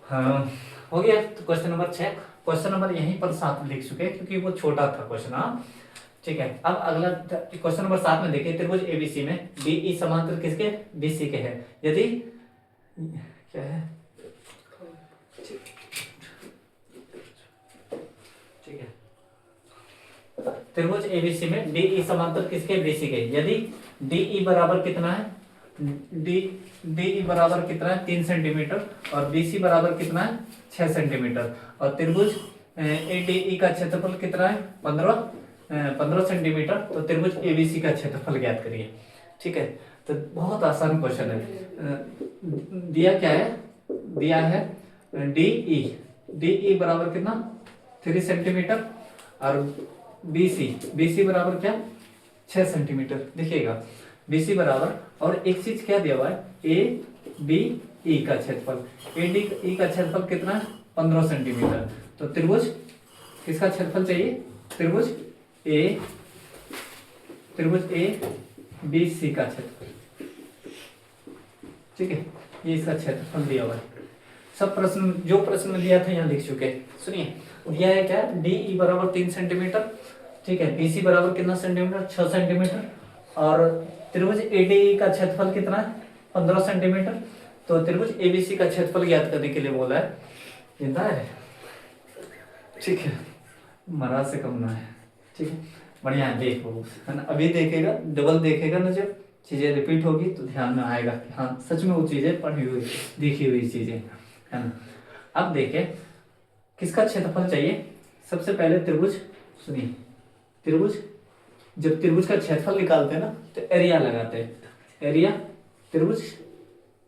हाँ हो गया। तो क्वेश्चन नंबर 6, क्वेश्चन नंबर यहीं पर 7 लिख चुके हैं क्योंकि वो छोटा था क्वेश्चन। हाँ ठीक है, अब अगला क्वेश्चन नंबर 7 में देखिए, त्रिभुज एबीसी में डीई समांतर किसके? बीसी के है। यदि क्या है, ठीक है, त्रिभुज एबीसी में डीई समांतर किसके? बीसी के। यदि डीई बराबर कितना है? डीई बराबर कितना है? 3 सेंटीमीटर, और बीसी बराबर कितना है? 6 सेंटीमीटर, और त्रिभुज एडीई का क्षेत्रफल कितना है? 15 सेंटीमीटर। तो त्रिभुज एबीसी का क्षेत्रफल ज्ञात करिए। ठीक है, तो बहुत आसान क्वेश्चन है। दिया क्या है? दिया है डीई बराबर कितना? 3 सेंटीमीटर, और बीसी बराबर क्या? 6 सेंटीमीटर। देखिएगा बीसी बराबर, और एक चीज क्या दिया हुआ है? ए बी ई का क्षेत्रफल। ए डी ई का क्षेत्रफल कितना है? 15 सेंटीमीटर। तो त्रिभुज किसका क्षेत्रफल चाहिए? त्रिभुज ए बी सी का क्षेत्रफल। ठीक है, ये इसका क्षेत्रफल दिया हुआ है। सब प्रश्न, जो प्रश्न में दिया था यहाँ लिख चुके हैं। सुनिए, दिया है क्या? डीई बराबर 3 सेंटीमीटर। ठीक है, बीसी बराबर कितना सेंटीमीटर? 6 सेंटीमीटर, और त्रिभुज एडीई का क्षेत्रफल कितना है? 15 सेंटीमीटर। तो त्रिभुज एबीसी का क्षेत्रफल ज्ञात करने के लिए बोला है। जिंदा है? ठीक है, महाराज से कम ना है। ठीक है, बढ़िया है, देखो है ना। अभी देखेगा, डबल देखेगा ना, जब चीजें रिपीट होगी तो ध्यान में आएगा कि हाँ सच में वो चीजें पढ़ी हुई, देखी हुई चीजें है ना। अब देखें किसका क्षेत्रफल चाहिए। सबसे पहले त्रिभुज, सुनिए, त्रिभुज, जब त्रिभुज का क्षेत्रफल निकालते हैं ना तो एरिया लगाते हैं। एरिया त्रिभुज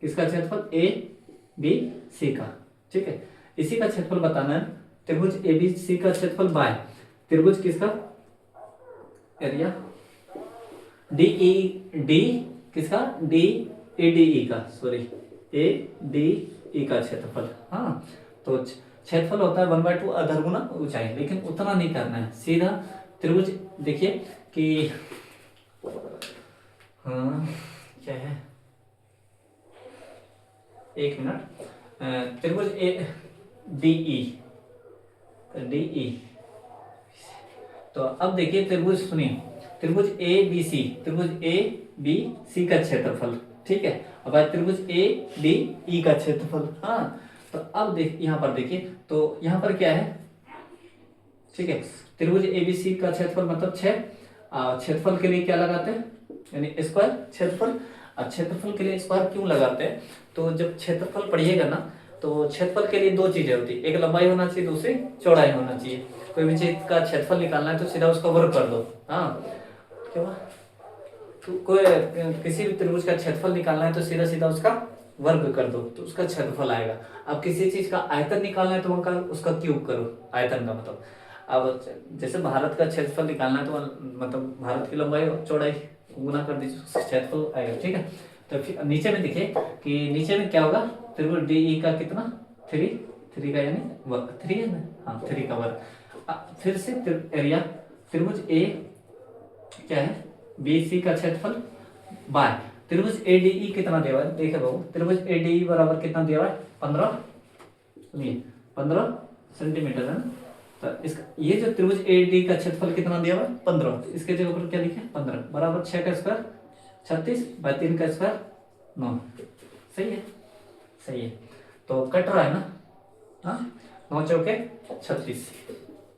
किसका क्षेत्रफल? ए बी सी का। ठीक है, इसी का क्षेत्रफल बताना है। त्रिभुज ए बी सी का क्षेत्रफल बाय त्रिभुज किसका? एरिया डी किसका? डी ए डी ई का, सॉरी ए डी ई का क्षेत्रफल। हाँ, तो क्षेत्रफल होता है 1/2 अधर गुना ऊंचाई, लेकिन उतना नहीं करना है, सीधा त्रिभुज। देखिए कि हाँ क्या है, एक मिनट, त्रिभुज ए डीई, तो अब देखिए त्रिभुज, सुनिए, त्रिभुज ए बी सी, त्रिभुज ए बी सी का क्षेत्रफल। ठीक है, अब त्रिभुज ए डी ई का क्षेत्रफल। हाँ, तो अब देख, यहाँ पर देखिए, तो यहाँ पर क्या है? ठीक है, त्रिभुज एबीसी का क्षेत्रफल मतलब 6। क्षेत्रफल के लिए क्या लगाते हैं? यानी स्क्वायर क्षेत्रफल। अब क्षेत्रफल के लिए स्क्वायर क्यों लगाते हैं? तो जब क्षेत्रफल पढ़िएगा ना, तो क्षेत्रफल के लिए दो चीजें होती है, एक लंबाई होना चाहिए, दूसरी चौड़ाई होना चाहिए। कोई भी चीज का क्षेत्रफल निकालना है तो सीधा उसका वर्ग कर दो। हाँ, क्या तो कोई किसी भी त्रिभुज का क्षेत्रफल निकालना है तो सीधा सीधा उसका वर्ग कर दो, तो उसका क्षेत्रफल आएगा। अब किसी चीज का आयतन निकालना है तो उसका क्यूब करो, आयतन का मतलब। अब जैसे भारत का क्षेत्रफल निकालना है तो मतलब भारत की लंबाई और चौड़ाई गुना कर दीजिए, क्षेत्रफल आएगा। ठीक है, तो फिर नीचे में देखिए कि नीचे में क्या होगा? त्रिभुज डीई का कितना? 3 का, यानी वर्ग 3 है ना। हाँ, 3 का वर्ग। फिर से एरिया त्रिभुज ए क्या है? बी सी का क्षेत्रफल बाय त्रिभुज एडीई कितना दिया हुआ है? देखे बाबू, त्रिभुज एडीई बराबर कितना दिया हुआ है? 15, सुनिए 15 सेंटीमीटर है ना। तो इसका ये जो त्रिभुज एडी का क्षेत्रफल कितना दिया हुआ है? 15। तो इसके जगह पर क्या लिखे? 15 बराबर 6 का स्क्वायर 36 बाय 3 का स्क्वायर 9। सही है, सही है। तो कट रहा है ना। हाँ, 9 चौके 36,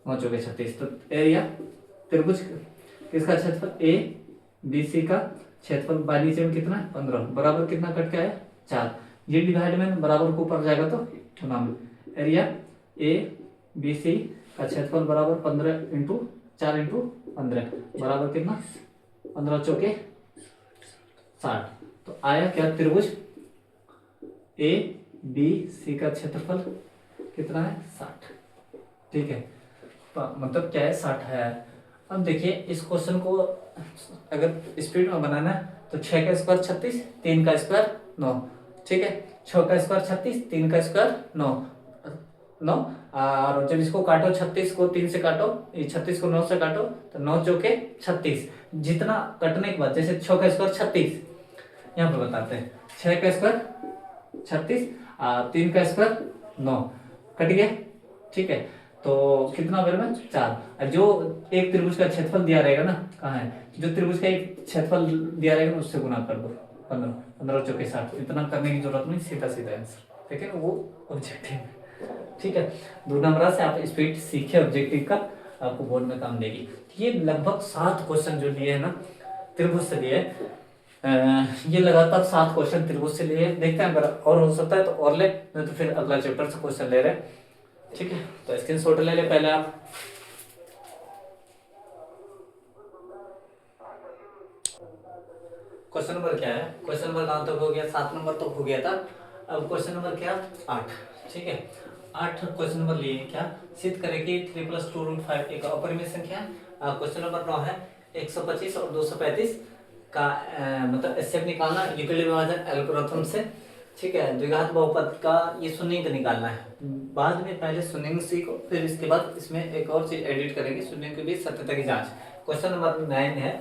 9 चौके 36। तो एरिया त्रिभुज किसका क्षेत्रफल? ए बी सी का क्षेत्रफल बाय नीचे में कितना है? 15 बराबर कितना कट के आया? 4। ये डिवाइड में बराबर को ऊपर जाएगा तो गुना में। एरिया ए बी सी का क्षेत्रफल बराबर 15 इंटू 4 इंटू 15 बराबर कितना? 15 चौके 60। तो आया क्या? त्रिभुज ए बी सी का क्षेत्रफल कितना है? 60। ठीक है, तो मतलब क्या है? 60 है। अब देखिए इस क्वेश्चन को अगर स्पीड में बनाना है तो 6 का स्क्वायर 36, 3 का स्क्वायर 9, ठीक है, 6 का स्क्वायर 36, 3 का स्क्वायर 9 9, और जब इसको काटो 36 को 3 से काटो, ये 36 को 9 से काटो तो 9 चौके 36, जितना कटने के बाद जैसे 6 का स्क्वायर 36, यहाँ पर बताते हैं 6 का स्क्वायर 36, 3 का स्क्वायर 9, कट गया। ठीक है, तो कितना बेर में 4, जो एक त्रिभुज का क्षेत्रफल दिया रहेगा ना, कहाँ है, जो त्रिभुज का एक क्षेत्रफल दिया रहेगा ना उससे गुना कर दो, 15 15 चौके 60, इतना करने की जरूरत नहीं, सीधा सीधा आंसर, ठीक है, वो ऑब्जेक्टिव है। ठीक है, 2 नंबर से आप स्पीड सीखे ऑब्जेक्टिव का, आपको बोर्ड में काम देगी। ये लगभग 7 क्वेश्चन जो लिए है ना त्रिभुज से लिए, ये लगातार 7 क्वेश्चन त्रिभुज से लिए, देखते हैं अगर और हो सकता है तो और ले, नहीं तो फिर अगला चैप्टर से क्वेश्चन ले रहे हैं। ठीक है, तो स्क्रीनशॉट ले ले पहले आप। क्वेश्चन नंबर क्या है, क्वेश्चन नंबर कहाँ तक हो गया, 7 नंबर तक हो गया था। अब क्वेश्चन नंबर क्या, 8। ठीक है, 8 क्वेश्चन नंबर लिए क्या, सिद्ध करें कि 3 + 2√5 एक अपरिमेय संख्या है। क्वेश्चन नंबर 9 है 125 और 235 का मतलब एचसीएफ निकालना यूक्लिड विभाजन एल्गोरिथम से। ठीक है, द्विघात बहुपद का ये शून्य निकालना है, बाद में पहले शून्य सीखो, फिर इसके बाद इसमें एक और चीज एडिट करेंगे, शून्य के बीच सत्यता की जांच। क्वेश्चन नंबर 9 है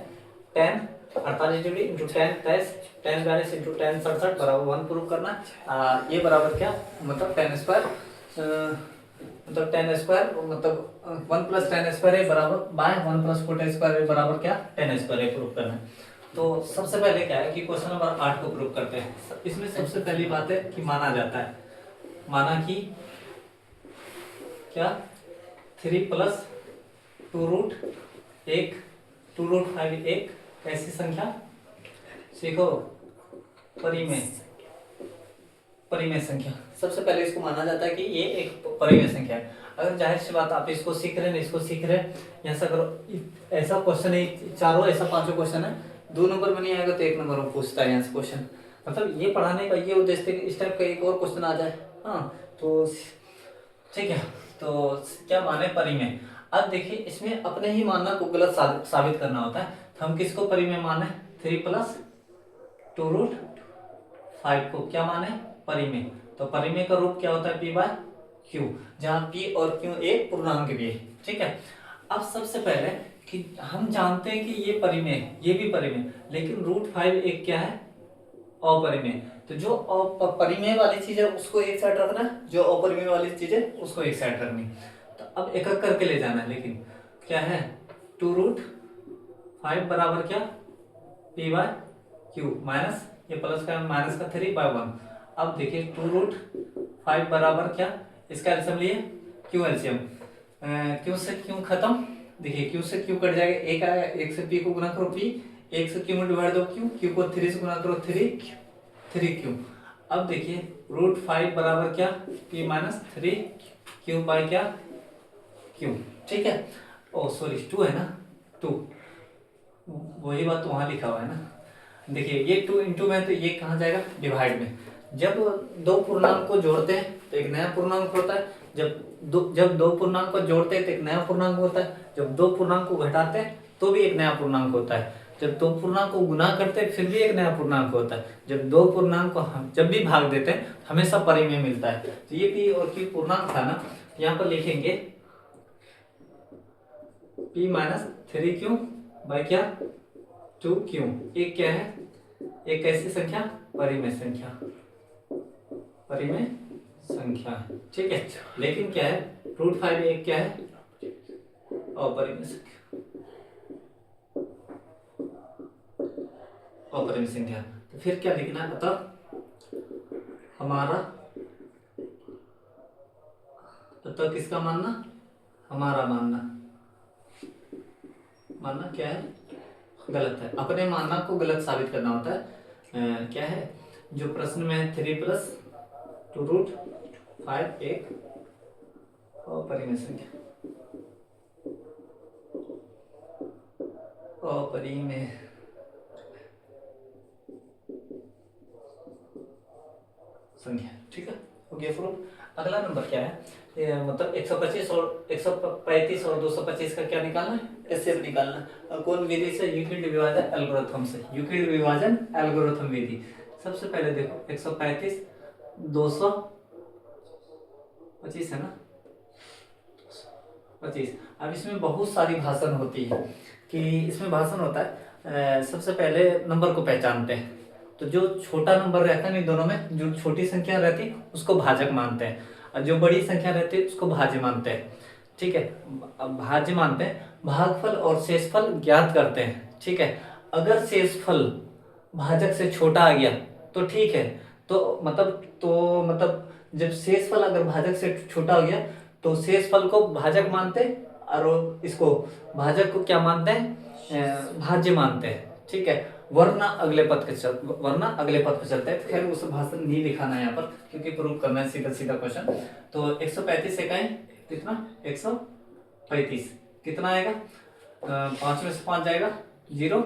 10 48 डिग्री इंटू 10 10 42 इंटू 10 67 बराबर 1 प्रूव करना। ये बराबर क्या, मतलब 10 स्क्वायर, मतलब 10 स्क्वायर मतलब 1 + 10 स्क्वायर है बराबर बाय 1 + 4 स्क्वायर है बराबर क्या, 10 स्क्वायर है, प्रूव करना है। तो सबसे पहले क्या है कि क्वेश्चन नंबर 8 को प्रूव करते हैं। इसमें सबसे पहली बात है कि माना जाता है, माना कि क्या 3 + 2√1 2√5 एक ऐसी संख्या, सीखो परिमेय, परिमेय संख्या। सबसे पहले इसको माना जाता है कि ये एक परिमेय संख्या है। अगर जाहिर सी बात आप इसको सीख रहे हैं, इसको सीख रहे हैं, यहाँ से अगर ऐसा क्वेश्चन है, चारों ऐसा 5 क्वेश्चन है, 2 नंबर में नहीं आएगा तो 1 नंबर में पूछता है यहाँ से क्वेश्चन। मतलब ये पढ़ाने का ये उद्देश्य है कि इस टाइप का एक और क्वेश्चन आ जाए। हाँ, तो ठीक है, तो क्या माने परिमेय। अब देखिए इसमें अपने ही मानना को गलत साबित करना होता है, तो हम किसको परिमेय माने, 3 + 2√5 को क्या माने, परिमेय। तो परिमेय का रूप क्या होता है, P/Q, जहाँ P और Q एक पूर्णांक भी है। ठीक है, अब सबसे पहले कि हम जानते हैं कि ये परिमेय, ये भी परिमेय, लेकिन √5 एक क्या है, अपरिमेय। तो जो परिमेय वाली चीज है उसको एक साइड रखना, जो अपरिमेय वाली चीज है उसको एक साइड रखनी। तो अब एक एक करके ले जाना है, लेकिन क्या है 2√5 बराबर क्या, P/Q माइनस ये प्लस का माइनस का 3/1। अब देखिए 2√5 बराबर क्या, इसका एलसीएम लिए Q एलसीएम, Q से Q खत्म, देखिए Q से Q कट जाएगा, एक आएगा, एक से P को गुना करो P, एक से Q में डिवाइड दो Q को 3 से गुना करो 3Q। अब देखिए √5 बराबर क्या, P - 3Q बाय क्या, Q। ठीक है, ओ सॉरी 2 है ना, 2, वही बात तो वहां लिखा हुआ है ना। देखिए ये 2 इंटू में, तो ये कहाँ जाएगा, डिवाइड में। जब दो पूर्णांक को जोड़ते हैं तो एक नया पूर्णांक होता है, जब दो पूर्णांक को जोड़ते हैं तो एक नया पूर्णांक होता है, जब दो पूर्णांक को घटाते हैं तो भी एक नया पूर्णांक होता है, जब दो पूर्णांक को गुना करते हैं फिर भी एक नया पूर्णांक होता है, जब दो पूर्णांक को हम जब भी भाग देते हैं हमेशा परिमेय मिलता है। तो ये P और Q पूर्णांक था ना, यहाँ पर लिखेंगे P - 3Q बाय क्या, 2Q। एक क्या है, एक कैसी संख्या, परिमेय संख्या, परिमेय संख्या। ठीक है, लेकिन क्या है √5 एक क्या है, अपरिमेय संख्या, अपरिमेय संख्या। तो फिर क्या लिखना है, अतः किसका मानना, हमारा मानना क्या है, गलत है। अपने मानना को गलत साबित करना होता है। क्या है जो प्रश्न में है, 3 + 2√5 एक अपरिमेय संख्या, अपरिमेय संख्या। ठीक है, हो गया प्रूफ। अगला नंबर क्या है, मतलब 135 और 225 का क्या निकालना है, एचसीएफ निकालना। कौन विधि से, यूक्लिड विभाजन एल्गोरिथम से, यूक्लिड विभाजन एल्गोरिथम विधि सबसे पहले देखो 135 225 है ना, 25। अब इसमें बहुत सारी भाषण होती है कि इसमें भाषण होता है सबसे पहले नंबर को पहचानते हैं, तो जो छोटा नंबर रहता है ना दोनों में, जो छोटी संख्या रहती है उसको भाजक मानते हैं, और जो बड़ी संख्या रहती है उसको भाज्य मानते हैं। ठीक है, अब भाज्य मानते हैं, भागफल और शेषफल ज्ञात करते हैं। ठीक है, अगर शेषफल भाजक से छोटा आ गया तो ठीक है, तो मतलब जब शेषफल अगर भाजक से छोटा हो गया तो शेषफल को भाजक मानते हैं, और इसको भाजक को क्या मानते हैं, भाज्य मानते हैं। ठीक है, वरना अगले पद पे चलते हैं। खैर उस भाषण नहीं लिखाना है यहाँ पर, क्योंकि प्रूव करना है सीधा सीधा क्वेश्चन। तो 135 इकाई कितना, 135 कितना आएगा, 5 में से 5 जाएगा 0,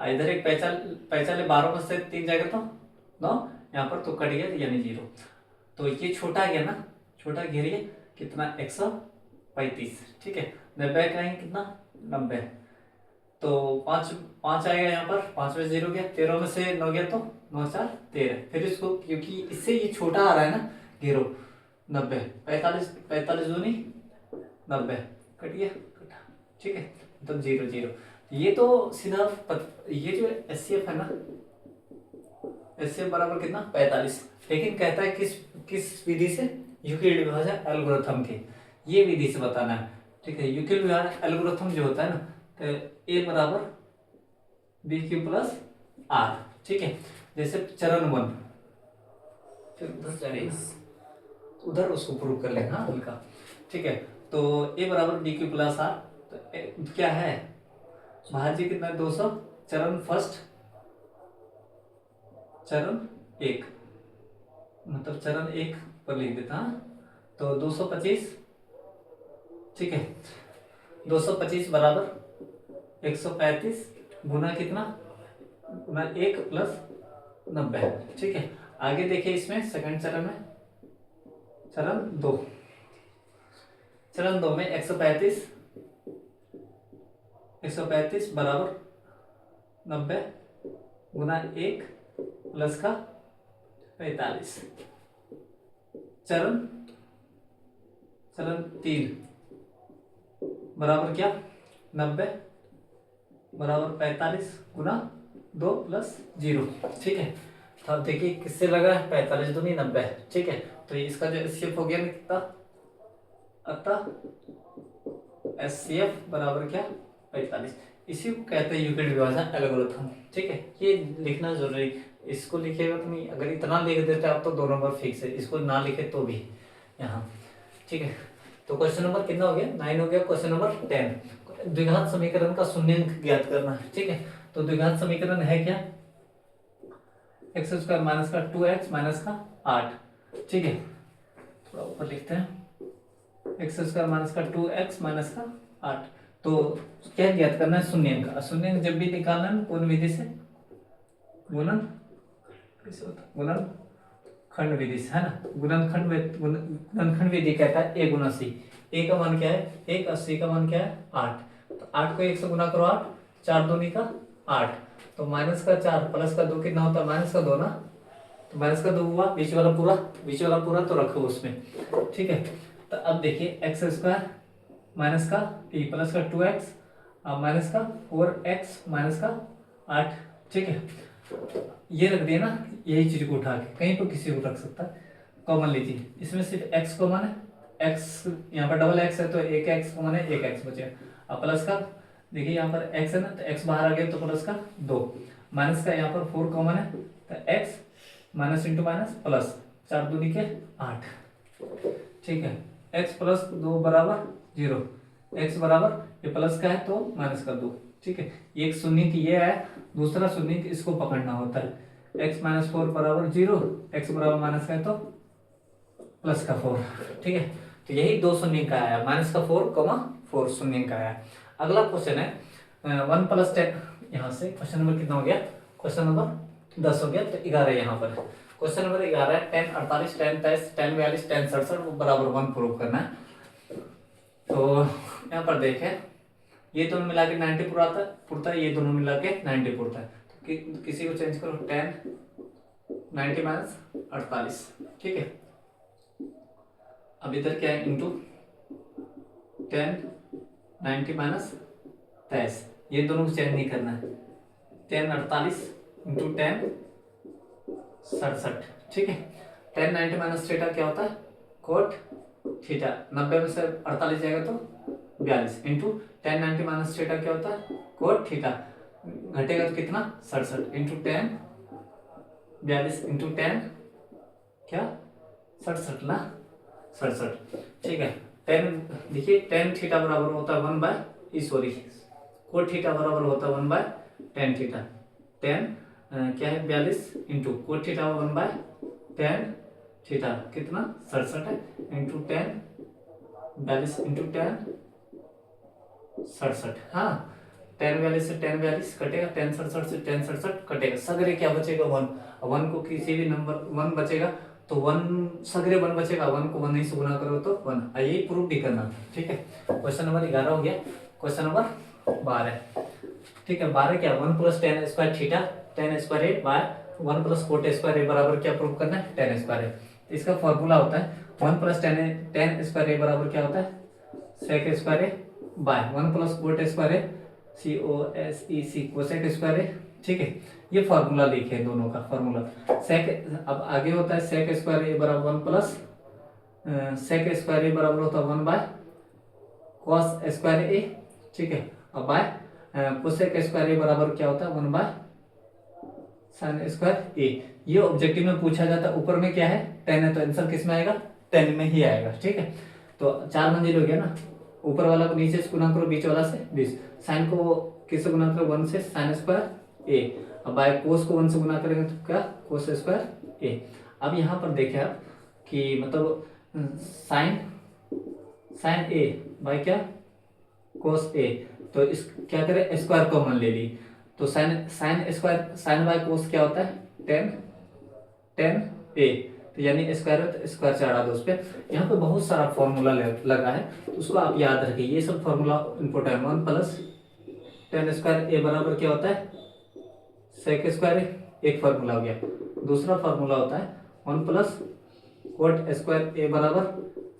इधर एक पैंचाले 12 में से 3 जाएगा तो 9, यहाँ पर तो कट गया यानी 0। तो ये छोटा गया ना, छोटा घेरिए कितना 135। ठीक है, 90 का कितना 90, तो 5 आएगा यहाँ पर, 5 में 0 गया, 13 में से 9 गया तो 9 4 13। फिर इसको क्योंकि इससे ये छोटा आ रहा है ना घेरो, 90 45 दूनी 90 कट गया कटा। ठीक है, मतलब 0 0। ये तो सीधा ये जो एचसीएफ है ना, एचसीएफ बराबर कितना 45। लेकिन कहता है किस विधि से, यूक्लिड विभाजन एल्गोरिथम के, ये विधि से बताना है। ठीक है, यूक्लिड विभाजन एल्गोरिथम जो होता है ना, ए बराबर बी क्यू प्लस आर। ठीक है, जैसे चरण 1, फिर उधर उसको प्रूव कर लेना हल्का। ठीक है, तो ए बराबर डी क्यू प्लस आर, तो क्या है भाज्य कितना 200, चरण फर्स्ट, चरण 1, मतलब चरण 1 पर लिख देता हाँ, तो 225। ठीक है, 225 बराबर 135 गुना कितना, गुना 1 प्लस 90। ठीक है, आगे देखिए इसमें सेकंड चरण में, चरण 2 में 135 बराबर 90 गुना 1 प्लस का 45। चरण 3 बराबर क्या 90 बराबर 45 गुना 2 प्लस 0। ठीक है, तो अब देखिए किससे लगा है, 45 दूनी 90। ठीक है, तो इसका जो एचसीएफ हो गया ना कितना, अतः एचसीएफ बराबर क्या 45। इसी को कहते हैं यूक्लिड विभाजन एल्गोरिथम। ठीक है, ये लिखना जरूरी, इसको लिखेगा तो नहीं, अगर इतना लिख देते आप तो 2 नंबर फिक्स है, इसको ना लिखे तो भी यहाँ। ठीक है, तो क्वेश्चन नंबर कितना हो गया 9 हो गया। क्वेश्चन नंबर 10, द्विघात समीकरण का शून्यंक ज्ञात करना है। ठीक है, तो द्विघात समीकरण है क्या, एक्स स्क्वायर माइनस का 2x माइनस का 8। ठीक है, थोड़ा ऊपर लिखते हैं, एक्स स्क्वायर माइनस का 2x माइनस का 8। तो क्या ज्ञात करना है, शून्यंक। शून्यंक जब भी निकालना है कौन विधि से, गुणनखंड विधि से, है ना। गुणनखंड विधि कहता है a गुना c। a का मान क्या है 1, और c का मान क्या है 8। तो 8 को 1 से गुना करो 8, 4 दूनी का 8, तो माइनस का 4 प्लस का 2 कितना होता है, माइनस का 2 ना, तो माइनस का 2 हुआ, बीच वाला पूरा तो रखो उसमें। ठीक है, तो अब देखिए एक्स स्क्वायर माइनस का t प्लस का 2x माइनस का 4x माइनस का 8। ठीक है, ये रख दिया ना, यही चीज को उठा के कहीं पर किसी को रख सकता है, कॉमन लीजिए। इसमें सिर्फ x कॉमन है, x यहाँ पर डबल x है तो एक x कॉमन है, एक x बचेगा। अब प्लस का देखिए यहाँ पर x है ना, तो x बाहर आ गया तो प्लस का 2, माइनस का यहाँ पर 4 कॉमन है तो x minus into minus plus, 4 दूनी के 8। ठीक है, x प्लस 2 बराबर 0, x बराबर ये प्लस का है तो माइनस का 2। ठीक है, एक शून्य ये है, दूसरा शून्य इसको पकड़ना होता है। x माइनस 4 बराबर 0, x बराबर माइनस का है तो प्लस का 4। ठीक है, तो यही 2 शून्य का आया, माइनस का 4 शून्य का आया। अगला क्वेश्चन है 1 प्लस 10। यहाँ से क्वेश्चन नंबर कितना हो गया, क्वेश्चन नंबर 10 हो गया, तो 11 यहाँ पर। क्वेश्चन नंबर 11 है 10 48 10 23 10 42 10 67 बराबर 1 प्रूव करना है। तो यहाँ पर देखें, ये दोनों मिला के 90 पुरता है, ये दोनों मिला के 90 पुरता है। तो किसी को चेंज करो, 10 90 माइनस 48, ठीक है। अब इधर क्या है, इंटू 10 90 माइनस 23, ये दोनों को चेंज नहीं करना है। 10 48 इंटू 10 67, ठीक है। 10 90 माइनस थीटा क्या होता है, कोट थीटा। 90 में से 48 जाएगा तो 42 इंटू 10 90 माइनस थीटा क्या होता है, कोट थीटा। घटेगा तो कितना, 67 इंटू 10 42 इंटू 10 क्या 67 ना 67, ठीक है। 10 देखिए 10 थीटा बराबर होता है 1 बाय सॉरी कोट थीटा बराबर होता है 1 बाय टेन थीटा। 10 क्या है 42 into cot theta 1 by tan theta कितना 67 है, इंटू 10 42 इंटू 10 67, हाँ 10 42 से 10 42 कटेगा, 10 67 से 10 67 कटेगा, सगरे क्या बचेगा 1। 1 को किसी भी नंबर 1 बचेगा तो 1 सगरे 1 बचेगा, 1 को 1 नहीं से गुना करो तो 1। यही प्रूफ भी करना था, ठीक है। क्वेश्चन नंबर 11 हो गया। क्वेश्चन नंबर 12, ठीक है। 12 क्या 1 plus tan square theta tan square A by 1 plus cot square A बराबर क्या प्रूव करना है, टेन स्क्वायर ए। इसका फॉर्मूला होता है 1 प्लस टेन स्क्वायर ए बराबर क्या होता है, sec square A by 1 plus cot square A COSEC cosec square ए, ठीक है। ये फॉर्मूला लिखे हैं दोनों का फॉर्मूला। सेक अब आगे होता है सेक स्क्वायर ए बराबर 1 प्लस सेक स्क्वायर ए बराबर होता है 1 बाय कॉस स्क्वायर ए, ठीक है। अब बाय कोसेक स्क्वायर ए बराबर क्या होता है 1 बाय साइन स्क्वायर ए। ये ऑब्जेक्टिव में पूछा जाता है। ऊपर में क्या है 10 है तो आंसर किस में आएगा 10 में ही आएगा, ठीक है। तो 4 मंजिल हो गया ना, ऊपर वाला को नीचे से गुना करो, बीच वाला से 20, साइन को किससे गुना करो 1 से साइन स्क्वायर ए। अब बाय कोस को 1 से गुना करेंगे तो क्या कोस स्क्वायर ए। अब यहाँ पर देखे आप कि मतलब साइन ए बाय क्या कोस ए, तो इस क्या करें स्क्वायर कॉमन ले ली तो sine square sine by cos क्या होता है 10 ए, तो यानी स्क्वायर है तो स्क्वायर चढ़ा दो उस पर। यहाँ पे बहुत सारा फॉर्मूला लगा है तो उसको आप याद रखिए, ये सब फॉर्मूला इंपॉर्टेंट है। 1 प्लस टेन स्क्वायर ए बराबर क्या होता है सेक स्क्वायर एक फार्मूला हो गया। दूसरा फार्मूला होता है 1 प्लस कोट स्क्वायर ए बराबर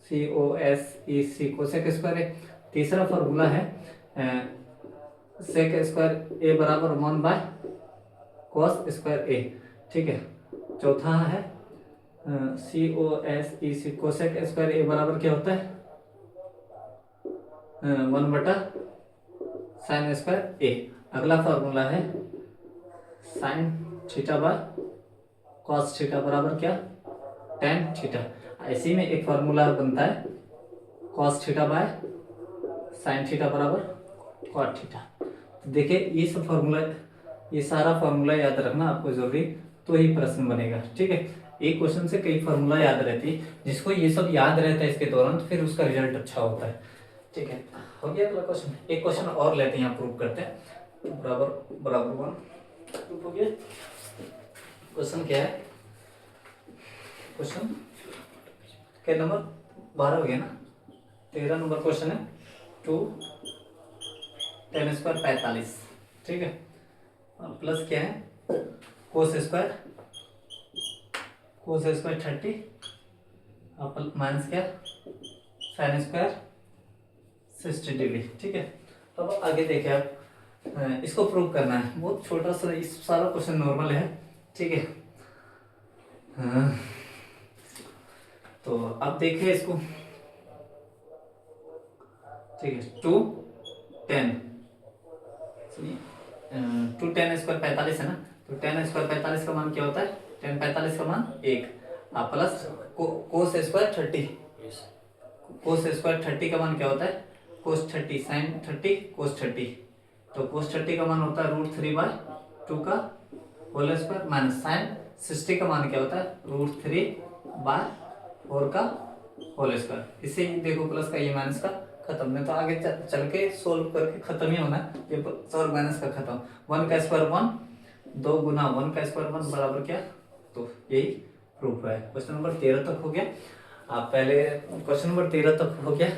COSEC कोसेक स्क्वायर। तीसरा फार्मूला है सेक स्क्वायर ए बराबर 1 बाय कॉस स्क्वायर ए, ठीक है। चौथा है COSEC कोसेक स्क्वायर ए बराबर क्या होता है 1 बटा साइन स्क्वायर ए। अगला फार्मूला है sine theta by cos theta बराबर क्या टेन थीटा। इसी में एक फार्मूला बनता है cos theta by sine theta बराबर कॉट थीटा। तो देखिए ये सब फार्मूला, ये सारा फार्मूला याद रखना आपको जरूरी, तो ही प्रश्न बनेगा, ठीक है। एक क्वेश्चन से कई फार्मूला याद रहती है, जिसको ये सब याद रहता है इसके दौरान तो फिर उसका रिजल्ट अच्छा होता है, ठीक है। हो गया अगला क्वेश्चन। एक क्वेश्चन और लेते हैं, यहाँ प्रूव करते हैं। बराबर बराबर 1 प्रूफ हो गया। क्वेश्चन क्या है, क्वेश्चन क्या नंबर 12 हो गया ना, 13 नंबर क्वेश्चन है 2 10 स्क्वायर 45, ठीक है। और प्लस क्या है कोस स्क्वायर 30 और माइनस क्या साइन स्क्वायर 60 डिग्री, ठीक है। तो अब आगे देखिए आप, इसको प्रूव करना है। बहुत छोटा सा इस सारा क्वेश्चन नॉर्मल है, ठीक है। तो अब देखिए इसको, ठीक है। 2 10 स्क्वायर 45 है ना, तो 10 स्क्वायर 45 का मान क्या होता है 10 45 का मान 1 plus cos square 30, cos square 30 का मान क्या होता है कोस 30 साइन 30 कोस 30, तो कोस 30 का मान होता है √3/2 का होल स्क्वायर माइनस साइन 60 का मान क्या होता है √3/4 का होल स्क्वायर। इससे देखो प्लस का ये माइनस का खत्म, नहीं तो आगे चल के सोल्व करके खत्म ही होना है। ये और माइनस का खत्म, 1 का स्क्वायर 1, 2 गुना 1 का स्क्वायर 1 बराबर क्या, तो यही प्रूफ है। क्वेश्चन नंबर 13 तक हो गया। आप पहले क्वेश्चन नंबर 13 तक हो गया,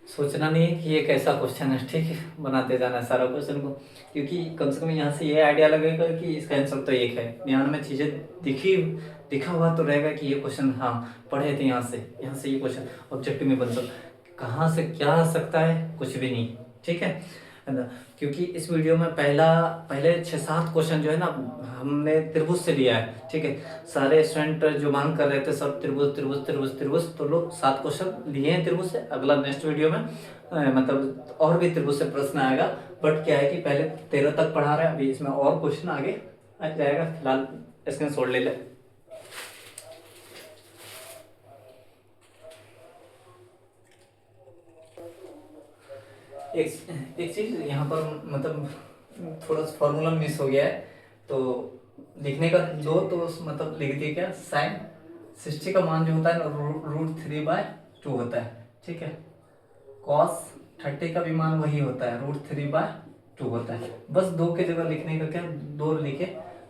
सोचना नहीं है कि ये कैसा क्वेश्चन है, ठीक है, बनाते जाना है सारा क्वेश्चन को, क्योंकि कम से कम यहाँ से ये आइडिया लगेगा कि इसका आंसर तो एक है। ध्यान में चीज़ें दिखा हुआ तो रहेगा कि ये क्वेश्चन हाँ पढ़े थे, यहाँ से ये क्वेश्चन ऑब्जेक्टिव में बन सकता, कहाँ से क्या आ सकता है, कुछ भी नहीं, ठीक है ना। क्योंकि इस वीडियो में पहले 6-7 क्वेश्चन जो है ना हमने त्रिभुज से लिया है, ठीक है। सारे स्टूडेंट जो मांग कर रहे थे सब त्रिभुज त्रिभुज त्रिभुज त्रिभुज, तो लोग 7 क्वेश्चन लिए हैं त्रिभुज से। अगला नेक्स्ट वीडियो में मतलब और भी त्रिभुज से प्रश्न आएगा, बट क्या है कि पहले 13 तक पढ़ा रहे हैं, अभी इसमें और क्वेश्चन आगे आ जाएगा। फिलहाल स्क्रीनशॉट ले ले। एक चीज यहाँ पर मतलब थोड़ा सा फॉर्मूला मिस हो गया है, तो लिखने का दो तो मतलब लिख दिए क्या, साइन 60 का मान जो होता है √3/2 होता है, ठीक है। कॉस 30 का भी मान वही होता है, √3/2 होता है। बस 2 के जगह लिखने का क्या, 2 लिखे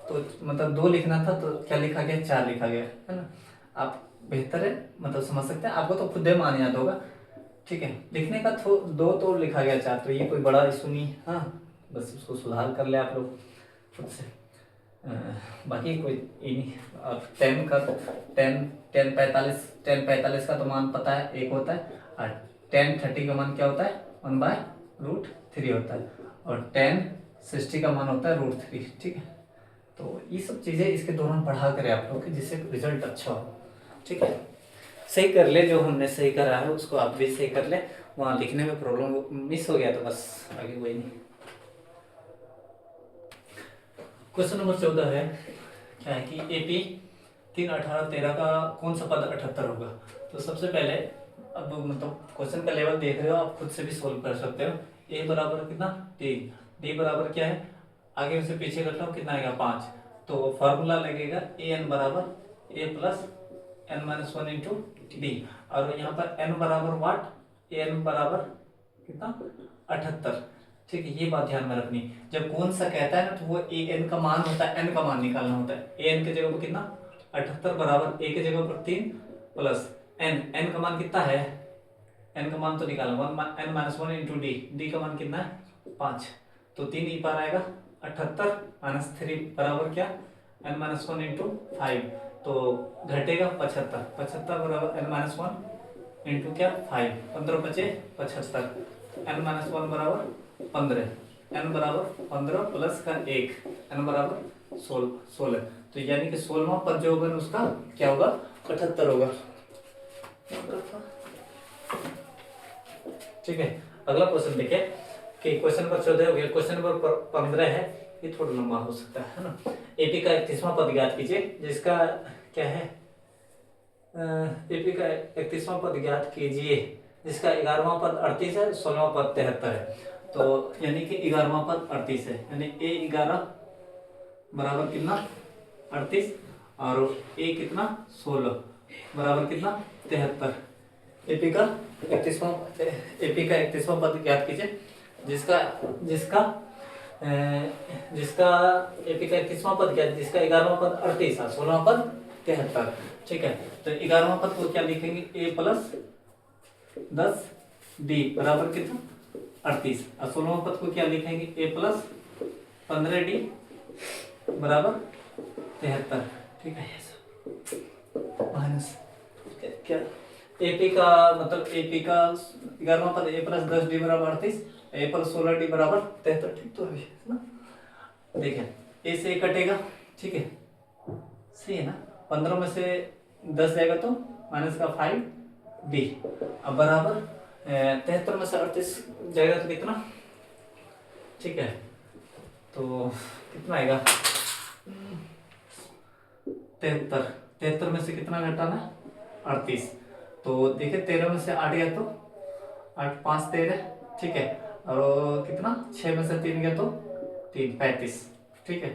तो मतलब 2 लिखना था तो क्या लिखा गया, 4 लिखा गया, है ना। आप बेहतर है मतलब समझ सकते हैं, आपको तो खुद ही मान याद होगा, ठीक है। लिखने का 2 तो लिखा गया 4, तो ये कोई बड़ा इशू नहीं है, हाँ बस उसको सुधार कर ले आप लोग खुद से। बाकी कोई ये नहीं। अब 10 का 10 45 का तो मान पता है, 1 होता है। और 10 30 का मान क्या होता है, 1/√3 होता है। और 10 60 का मान होता है √3, ठीक है। तो ये सब चीज़ें इसके दौरान पढ़ा करें आप लोग, जिससे रिजल्ट अच्छा हो, ठीक है। सही कर ले, जो हमने सही करा है उसको आप भी सही कर ले। वहाँ लिखने में प्रॉब्लम मिस हो गया तो बस, आगे कोई नहीं। क्वेश्चन नंबर 14 है, क्या है कि AP 3 18 13 का कौन सा पद 78 होगा। तो सबसे पहले अब मतलब क्वेश्चन का लेवल देख रहे हो, आप खुद से भी सोल्व कर सकते हो। A बराबर कितना 3, D बराबर क्या है, आगे से पीछे कर लो कितना आएगा 5। तो फॉर्मूला लगेगा AN बराबर A plus n-1 into D. और यहाँ पर n बराबर वाट, an बराबर कितना 78, ठीक है। ये बात ध्यान में रखनी, जब कौन सा कहता है ना तो वो an का मान होता है, n का मान निकालना होता है। an के जगह पर कितना 78 बराबर a के जगह पर 3 प्लस n का मान कितना है, n का मान तो निकालना n-1 इंटू डी का मान कितना है 5। तो 3 ई पार आएगा 78 -3 बराबर क्या n-1 इंटू 5, तो घटेगा 75। 75 बराबर n-1 इंटू क्या 5, 15 बचे 75, n-1 बराबर 15, n बराबर 15 प्लस का 1, n बराबर 16। तो यानी कि 16वां पद जो होगा उसका क्या होगा 78 होगा, ठीक है। अगला क्वेश्चन देखिए कि क्वेश्चन नंबर 14 हो गया। क्वेश्चन नंबर 15 है, ये थोड़ा लंबा हो सकता है ना। AP का 31वां पद ज्ञात कीजिए, जिसका क्या है AP का 31वां पद ज्ञात कीजिए जिसका 11वां पद 38 है, 16वां पद 73 है। तो यानी कि 11वां पद 38 है, यानी A11 बराबर कितना 38 और A कितना 16 बराबर कितना 73। AP का 31वां पद ज्ञात कीजिए, जिसका जिसका जिसका AP का 31वां पद क्या है, जिसका 11वां पद 38 है, 16वां पद 73, ठीक है। तो 11वां पद को क्या लिखेंगे, A प्लस 10 D बराबर कितना 38, और 16वां पद को क्या लिखेंगे, A प्लस 15 D बराबर 73, ठीक है। माइनस क्या AP का मतलब AP का 11वां पद A प्लस 10 D बराबर 38, A प्लस 16 D बराबर 73, ठीक तो है ना। देखिए A से A कटेगा, ठीक है, सही है ना। 15 में से 10 जाएगा तो माइनस का 5 D, अब बराबर 73 में से 38 जाएगा तो कितना, ठीक है। तो कितना आएगा 73 में से कितना घटाना 38, तो देखिए 13 में से 8 गया तो 8 5 13, ठीक है। और कितना 6 में से 3 गया तो 3 35, ठीक है।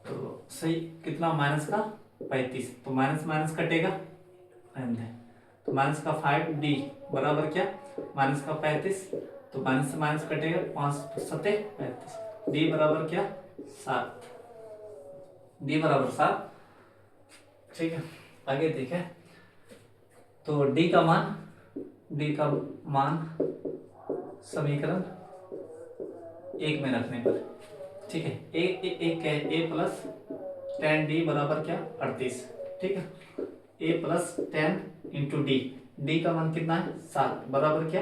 तो सही कितना माइनस का 35, तो माइनस माइनस कटेगा, तो माइनस का 5D बराबर क्या माइनस का 35, तो माइनस से माइनस कटेगा 5 7 35, D बराबर क्या 7, D बराबर 7, ठीक है। आगे देखें तो D का मान डी का मान समीकरण 1 में रखने पर, ठीक है, एक क्या है, ए प्लस 10d बराबर क्या 38, ठीक है, ए प्लस 10 इंटू डी, डी का मान कितना है 7 बराबर क्या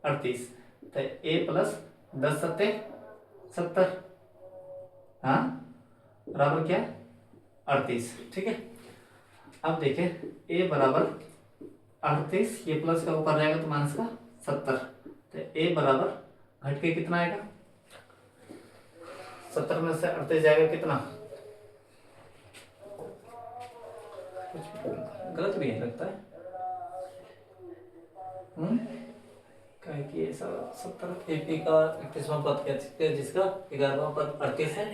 38, तो ए प्लस 10 सत्ते 70, हाँ बराबर क्या 38, ठीक है। अब देखें ए बराबर 38, ये प्लस का ऊपर रहेगा तो माइनस का 70, तो ए बराबर घट के कितना आएगा 70 में से 38 जाएगा कितना, गलत भी लगता है, क्या है कि ऐसा 70 एपी का 31वां पद क्या है, जिसका 11वां पद 38 है,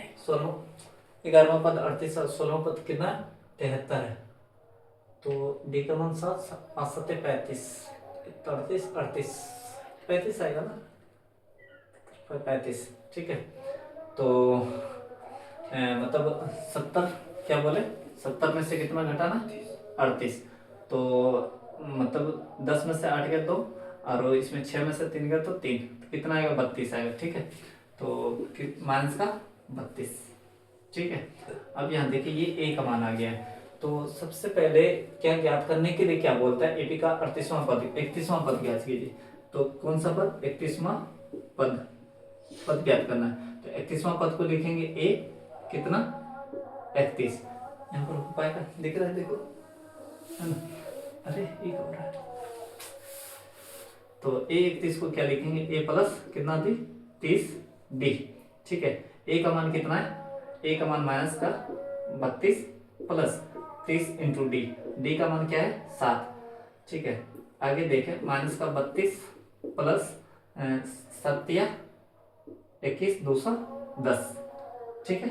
11वां पद 38 और 16वां पद कितना 73 है, तो डी का मान 7 5 7 35 38 38 35 आएगा ना, 35, ठीक है। तो मतलब 70 क्या बोले, 70 में से कितना घटाना 38, तो मतलब 10 में से 8 गया 2 और इसमें 6 में से 3 गया तो 3, तो कितना आएगा 32 आएगा, ठीक है, तो माइनस का 32, ठीक है। अब यहाँ देखिए ये ए का मान आ गया है, तो सबसे पहले क्या ज्ञात करने के लिए क्या बोलता है, एपी का 38वां पद 31वां पद ज्ञात कीजिए, तो कौन सा पद 31वां पद ज्ञात करना है, तो 31वां पद को लिखेंगे ए कितना 31, यहाँ पर उपाय का दिख रहा है, देखो है ना, अरे ये कब रहा है, तो ए 31 को क्या लिखेंगे ए प्लस कितना दी 30 डी, ठीक है, ए का मान कितना है, ए का मान माइनस का 32 प्लस 30 इंटू डी, डी का मान क्या है 7, ठीक है। आगे देखें माइनस का 32 प्लस 7 21 210, ठीक है,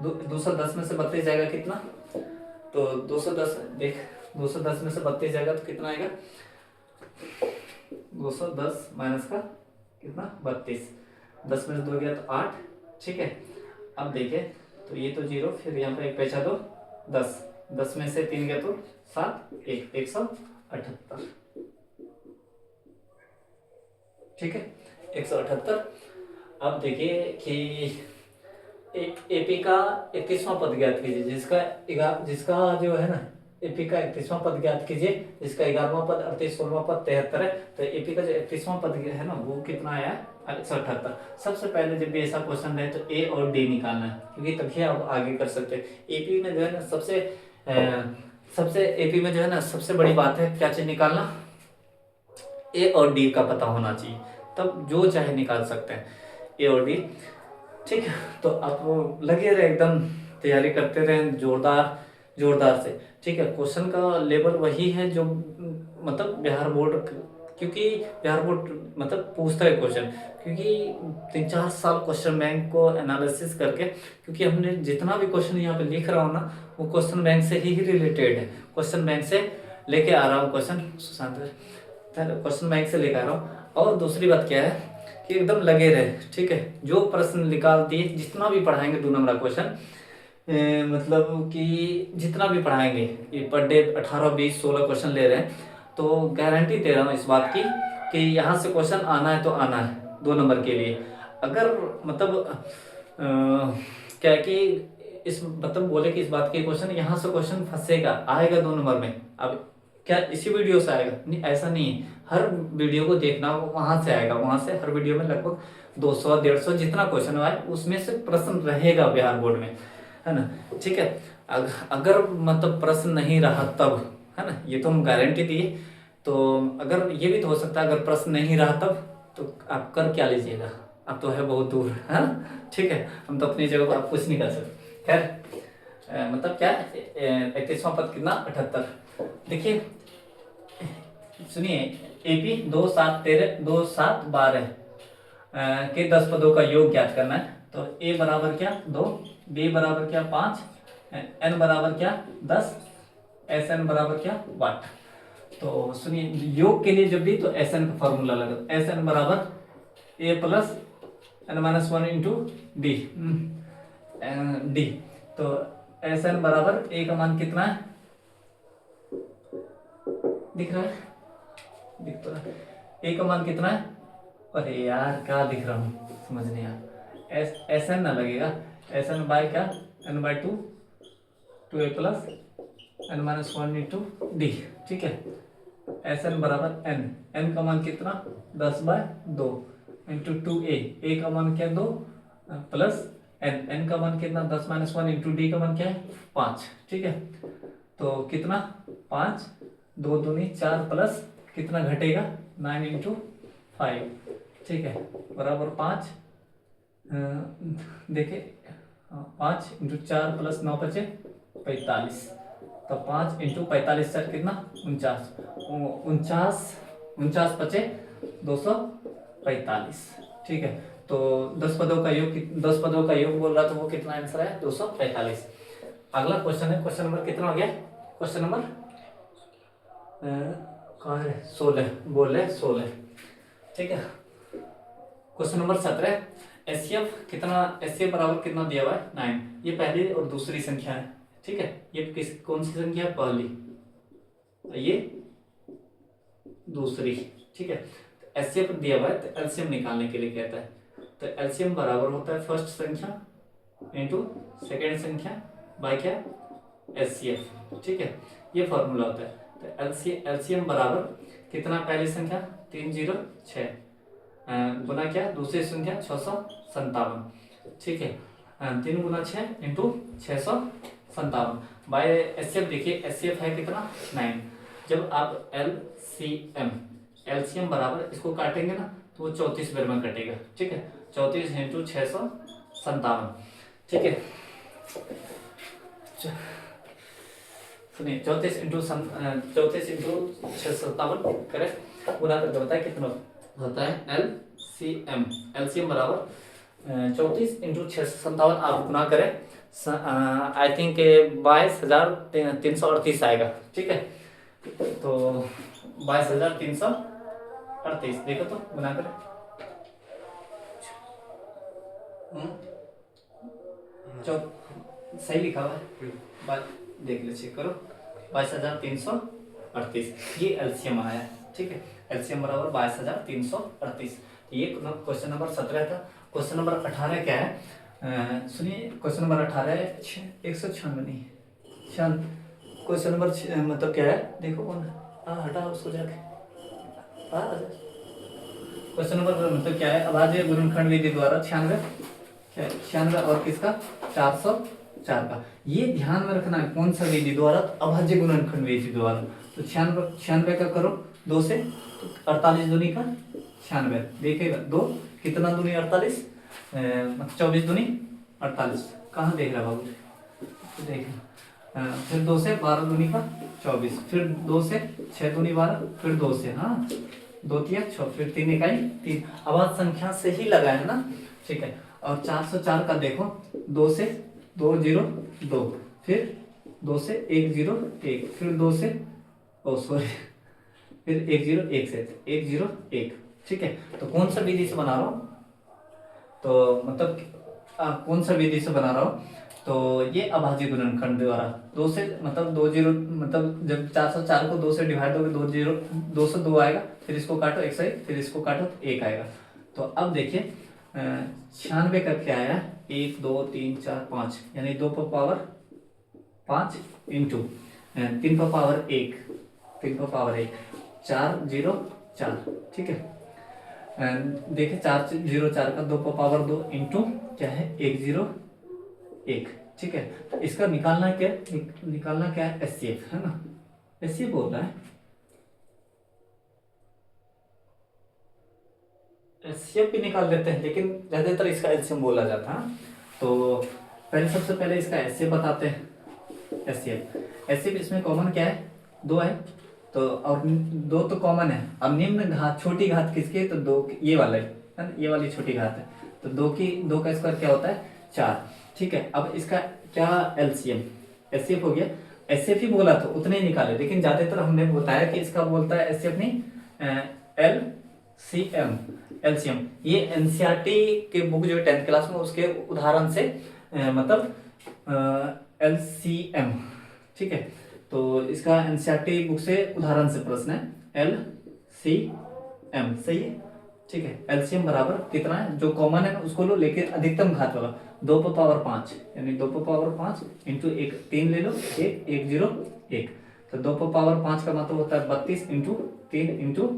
210 में से 32 जाएगा कितना, तो 210 देख 210 में से 32 जाएगा तो कितना आएगा 210 माइनस का कितना 32, 10 में से 2 गया तो 8, ठीक है। अब देखिए तो ये तो 0, फिर यहाँ पे एक पैसा दो 10, 10 में से 3 गया तो 7 1 178, ठीक है 178। अब देखिए कि एपी का 31वां पद ज्ञात कीजिए, जिसका जो है ना एपी का 31वां पद ज्ञात कीजिए, जिसका 11वां पद 38 16वां पद 73 है, तो एपी का जो 31वां पद है ना वो कितना आया 178। सबसे पहले जब भी ऐसा क्वेश्चन रहे तो ए और डी निकालना है, क्योंकि तभी आप आगे कर सकते हैं। एपी में जो है ना सबसे एपी में जो है ना सबसे बड़ी बात है क्या चीज निकालना, ए और डी का पता होना चाहिए, तब जो चाहे निकाल सकते हैं ए और डी, ठीक है। तो आप लगे रहे एकदम तैयारी करते रहे जोरदार से, ठीक है। क्वेश्चन का लेवल वही है जो मतलब बिहार बोर्ड, क्योंकि बिहार बोर्ड मतलब पूछता है क्वेश्चन, क्योंकि 3-4 साल क्वेश्चन बैंक को एनालिसिस करके, क्योंकि हमने जितना भी क्वेश्चन यहाँ पे लिख रहा हूँ ना वो क्वेश्चन बैंक से ही रिलेटेड है, क्वेश्चन बैंक से लेके आ रहा हूँ क्वेश्चन बैंक से लेके आ रहा हूँ। और दूसरी बात क्या है कि एकदम लगे रहे, ठीक है, जो प्रश्न निकाल दिए, जितना भी पढ़ाएंगे 2 नंबर क्वेश्चन, मतलब कि जितना भी पढ़ाएंगे ये पर डे 18 20 16 क्वेश्चन ले रहे हैं, तो गारंटी दे रहा हूँ इस बात की कि यहाँ से क्वेश्चन आना है तो आना है 2 नंबर के लिए। अगर मतलब क्या कि इस मतलब बोले कि इस बात के क्वेश्चन यहाँ से क्वेश्चन फंसेगा आएगा 2 नंबर में, अब क्या इसी वीडियो से आएगा नहीं, ऐसा नहीं है, हर वीडियो को देखना वहां से आएगा, वहां से हर वीडियो में लगभग 200 150 जितना क्वेश्चन आए उसमें से प्रश्न रहेगा बिहार बोर्ड में, है ना, ठीक है। अगर मतलब प्रश्न नहीं रहा तब, है ना, ये तो हम गारंटी दिए, तो अगर ये भी तो हो सकता है अगर प्रश्न नहीं रहा तब, तो आप कर क्या लीजिएगा, आप तो है बहुत दूर, है ना, ठीक है, हम तो अपनी जगह पर आप कुछ नहीं कर सकते। खैर मतलब क्या 31वां पद कितना 78, देखिए सुनिए, एपी 2 7 13 2 7 12 के 10 पदों का योग ज्ञात करना है, तो ए बराबर क्या 2, बी बराबर क्या 5, एन बराबर क्या 10, एस एन बराबर क्या 8। तो सुनिए योग के लिए जब भी तो एस एन का फॉर्मूला लगा, एस एन बराबर A plus N minus 1 into D D, तो एस एन बराबर ए का मान कितना है दिख रहा है दिख तो रहा है। ए का मान कितना है? अरे यार क्या लिख रहा हूँ, समझ नहीं आया। एस एन ना लगेगा, एस एन बाय क्या, n by 2, 2a plus N minus 1 into d. ठीक है, एस एन बराबर एन, एन का मान कितना 10/2 इंटू 2a, ए का मान क्या 2 प्लस एन, एन का मान कितना 10 माइनस 1 इंटू डी का मान क्या है 5। ठीक है, तो कितना 5, 2 दूनी 4 प्लस कितना घटेगा 9 इंटू 5। ठीक है, बराबर 5, देखिए 5 इंटू 4 प्लस 9 बचे 45, तो 5 इंटू 45 सर कितना 49, 49 बचे 245। ठीक है, तो 10 पदों का योग, 10 पदों का योग बोल रहा तो वो कितना आंसर है 245। अगला क्वेश्चन है, क्वेश्चन नंबर कितना हो गया, क्वेश्चन नंबर कहाँ है 16, बोल रहे 16। ठीक है, क्वेश्चन नंबर 17, एचसीएफ कितना, एचसीएफ बराबर कितना दिया हुआ है 9। ये पहली और दूसरी संख्या है। ठीक है, ये किस कौन सी संख्या है, पहली, ये दूसरी। ठीक है, एचसीएफ दिया हुआ है तो एलसीएम निकालने के लिए कहता है, तो एलसीएम बराबर होता है फर्स्ट संख्या इंटू सेकेंड संख्या बाय क्या एचसीएफ। ठीक है, ये फॉर्मूला होता है। तो एलसीएम बराबर कितना, पहली संख्या 306 गुना क्या दूसरी संख्या 657। ठीक है, 3 गुना 6 इंटू 657 बाय एचसीएफ। देखिए एचसीएफ है कितना 9। जब आप एलसीएम बराबर इसको काटेंगे ना तो वो 34 बार में कटेगा। ठीक है, 34 इंटू 657। ठीक है, सुनिए 34 इंटू 657 करें, गुना करके बताए कितना होता है एलसीएम। एलसीएम बराबर 34 इंटू 657 आप गुना करें, आई थिंक 22,338 आएगा। ठीक है, तो 22,338 देखो तो गुना करें, सही लिखा हुआ है, बात देख लो, चेक करो 22,338 ये एलसीएम आया। ठीक है, एलसीएम बराबर 22,338। ये क्वेश्चन नंबर 17 था। क्वेश्चन नंबर 18 क्या है, सुनिए क्वेश्चन नंबर 18 है 196 नहीं, क्वेश्चन नंबर मतलब क्या है देखो कौन है, हटा उसको जाके, क्वेश्चन नंबर मतलब क्या है, अभाज्य गुणनखंड विधि द्वारा 96 और किसका 404 का। ये ध्यान में रखना है कौन सा विधि द्वारा, तो अभाज्य गुणनखंड विधि द्वारा। तो 96 का करो 2 से, तो 48 दूनी का 96 देखिएगा, 2 कितना दूनी 48, 24 दूनी 48। कहाँ देख रहा बाबू, तो देखना, फिर 2 से 12 दूनी का 24, फिर 2 से 6 दूनी 12, फिर 2 से 2 तिया 6, फिर 3 इकाई 3। अभाज्य संख्या से ही लगा है ना। ठीक है, और 404 का देखो 2 से 2 0 2, फिर 2 से 1 0 1, फिर 2 से फिर 1 0 1 से 1 0 1। ठीक है, तो कौन सा विधि से बना रहा हूँ, तो मतलब कौन सा विधि से बना रहा हूँ, तो ये अभाज्य गुणनखंड द्वारा 2 से मतलब 2 0 मतलब जब 404 को 2 से डिवाइड होगा 2 0 2 से 2 आएगा, फिर इसको काटो 1 से, फिर इसको काटो तो 1 आएगा। तो अब देखिए 96 का क्या आया 1 2 3 4 5, यानी 2 पर पावर 5 इंटू 3 पर पावर 1, 3 पर पावर 1, 4 0 4। ठीक है, देखिए 4 0 4 का 2 पर पावर 2 इंटू क्या है 1 0 1। ठीक है, तो इसका निकालना क्या है एचसीएफ है ना, एचसीएफ बोल रहा है, एचसीएफ भी निकाल देते हैं लेकिन ज्यादातर इसका एलसीएम बोला जाता है। तो पहले सबसे पहले इसका एचसीएफ बताते हैं। एचसीएफ इसमें कॉमन क्या है 2 है, तो और 2 तो कॉमन है। अब निम्न घात छोटी घात किसकी है, तो 2 ये वाला है ना, ये वाली छोटी घात है, तो 2 का स्क्वायर क्या होता है 4। ठीक है, अब इसका क्या एलसीएम, एचसीएफ हो गया, एचसीएफ ही बोला तो उतने ही निकाले, लेकिन ज्यादातर हमने बताया कि इसका बोलता है एचसीएफ नहीं एलसीएम। ये एनसीईआरटी के बुक जो 10th क्लास में उसके उदाहरण से मतलब एलसीएम। ठीक है, तो इसका एनसीईआरटी बुक से उदाहरण से प्रश्न है सी एम, सही है। ठीक है, एलसीएम बराबर कितना है, जो कॉमन है ना उसको लो, लेकिन अधिकतम घात वाला 2 पर पावर 5, यानी 2 पर पावर 5 इंटू एक, 3 ले लो, एक, 1 0 1, तो 2 पर पावर 5 का मतलब होता है 32 इंटू 3 इंटू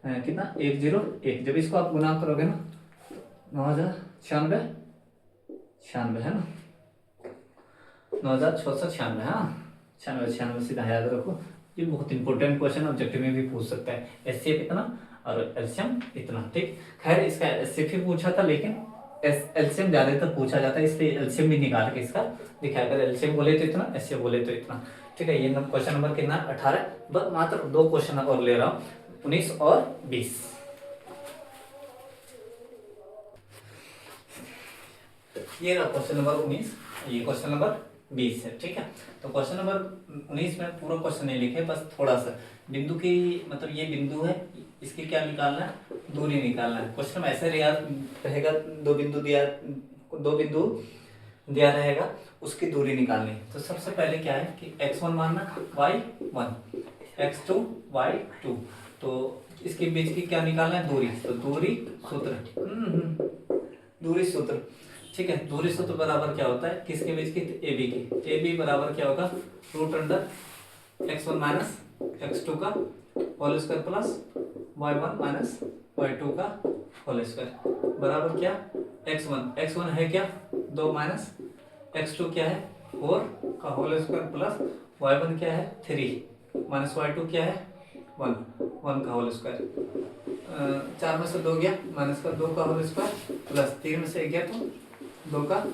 कितना, 1 0 1। जब इसको आप गुना करोगे ना 9,096 96 है ना, 9,696, हाँ 96 सीधा याद रखो। ये बहुत इंपॉर्टेंट क्वेश्चन ऑब्जेक्टिव में भी पूछ सकता है। एचसीएफ इतना और एलसीएम इतना, ठीक। खैर इसका एचसीएफ ही पूछा था, लेकिन एलसीएम ज्यादातर पूछा जाता है, इसलिए एलसीएम भी निकाल के इसका दिखाया। अगर एलसीएम बोले तो इतना, एचसीएफ बोले तो इतना, ठीक है। ये क्वेश्चन नंबर कितना, 18। बस मात्र 2 क्वेश्चन और ले रहा हूँ, 19 और 20। ये रहा क्वेश्चन नंबर 19, ये क्वेश्चन नंबर 20 है, ठीक है। तो क्वेश्चन नंबर 19 में पूरा क्वेश्चन नहीं लिखे, बस थोड़ा सा बिंदु की, मतलब ये बिंदु है, इसकी क्या निकालना है, दूरी निकालना है। क्वेश्चन में ऐसे रहेगा, दो बिंदु दिया रहेगा, उसकी दूरी निकालनी। तो सबसे पहले क्या है कि x1 मानना, y1, x2 y2, तो इसके बीच की क्या निकालना है, दूरी। तो दूरी सूत्र, दूरी सूत्र, ठीक है। दूरी सूत्र बराबर क्या होता है, किसके बीच की, ए बी की। ए बी बराबर क्या होगा, root under x1 minus x2 का whole square plus y1 minus y2 का होल स्क्वायर बराबर क्या, x1 है क्या 2 माइनस x2 क्या है 4 का होल स्क्वायर प्लस y1 क्या है 3 माइनस y2 क्या है 1 का होल स्क्वायर। 4 में से 2 गया, माइनस का 2 का होल स्क्वायर प्लस 3 में से 1 गया तो 2 का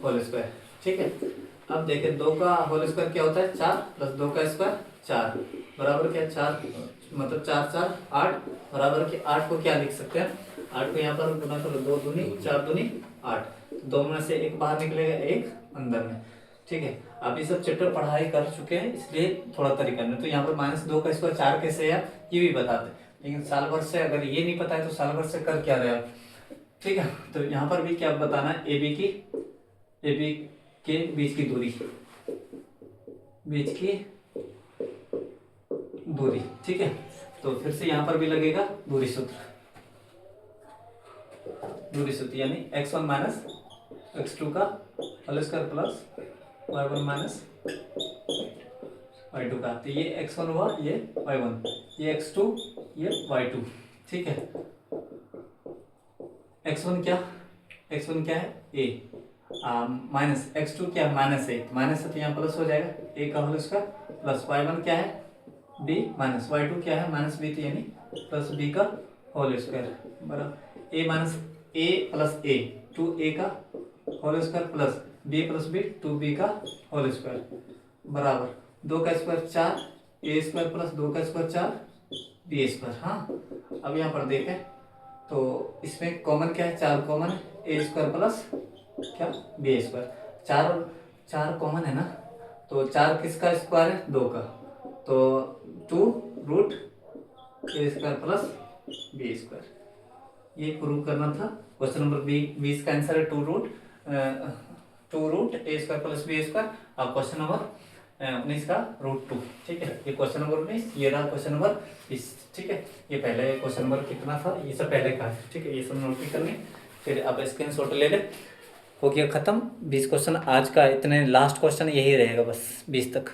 होल स्क्वायर, ठीक है। अब देखिए 2 का होल स्क्वायर क्या होता है 4 प्लस 2 का स्क्वायर 4 बराबर क्या 4, मतलब 4 4 8 बराबर के 8 को क्या लिख सकते हैं, 8 को यहाँ पर गुना करो, 2 दूनी 4 दूनी 8, 2 में से 1 बाहर निकलेगा, 1 अंदर में, ठीक है। आप ये सब चैप्टर पढ़ाई कर चुके हैं, इसलिए थोड़ा तरीका नहीं। तो यहाँ पर -2 का स्क्वायर 4 कैसे है ये भी बताते, लेकिन साल भर से अगर ये नहीं पता है तो साल भर से कर क्या रहे आप, ठीक है। तो यहाँ पर भी क्या बताना है, ए बी के बीच की दूरी, ठीक है। तो फिर से यहाँ पर भी लगेगा दूरी सूत्र, यानी x1 माइनस x2 का whole square plus y1 minus y2 का। तो ये x1 हुआ, ये y1, ये x2, ये y2, ठीक है। x1 क्या है a, माइनस x2 क्या है माइनस है तो यहाँ प्लस हो जाएगा, a का होल स्क्वायर प्लस y1 क्या है b माइनस y2 क्या है माइनस b, तो यानी प्लस b का होल स्क्वायर बराबर a minus a plus a 2a का whole square plus b 2b का होल स्क्वायर बराबर 2 का स्क्वायर 4 a स्क्वायर प्लस 2 का स्क्वायर 4 b स्क्वायर। हाँ, अब यहाँ पर देखें तो इसमें कॉमन क्या है, 4 कॉमन है, a स्क्वायर प्लस क्या b स्क्वायर, 4 कॉमन है ना, तो 4 किसका स्क्वायर है 2 का, तो 2 root a square plus b square, ये प्रूव करना था। क्वेश्चन नंबर 20 का आंसर है 2 root a square plus b square, और क्वेश्चन नंबर 19 का √2, ठीक है। ये क्वेश्चन नंबर 19, ये रहा क्वेश्चन नंबर 20, ठीक है। ये पहले क्वेश्चन नंबर कितना था, ये सब पहले का है, ठीक है। ये सब नोट करने, फिर आप स्क्रीनशॉट ले ले, हो गया खत्म 20 क्वेश्चन आज का। इतने लास्ट क्वेश्चन यही रहेगा बस 20 तक।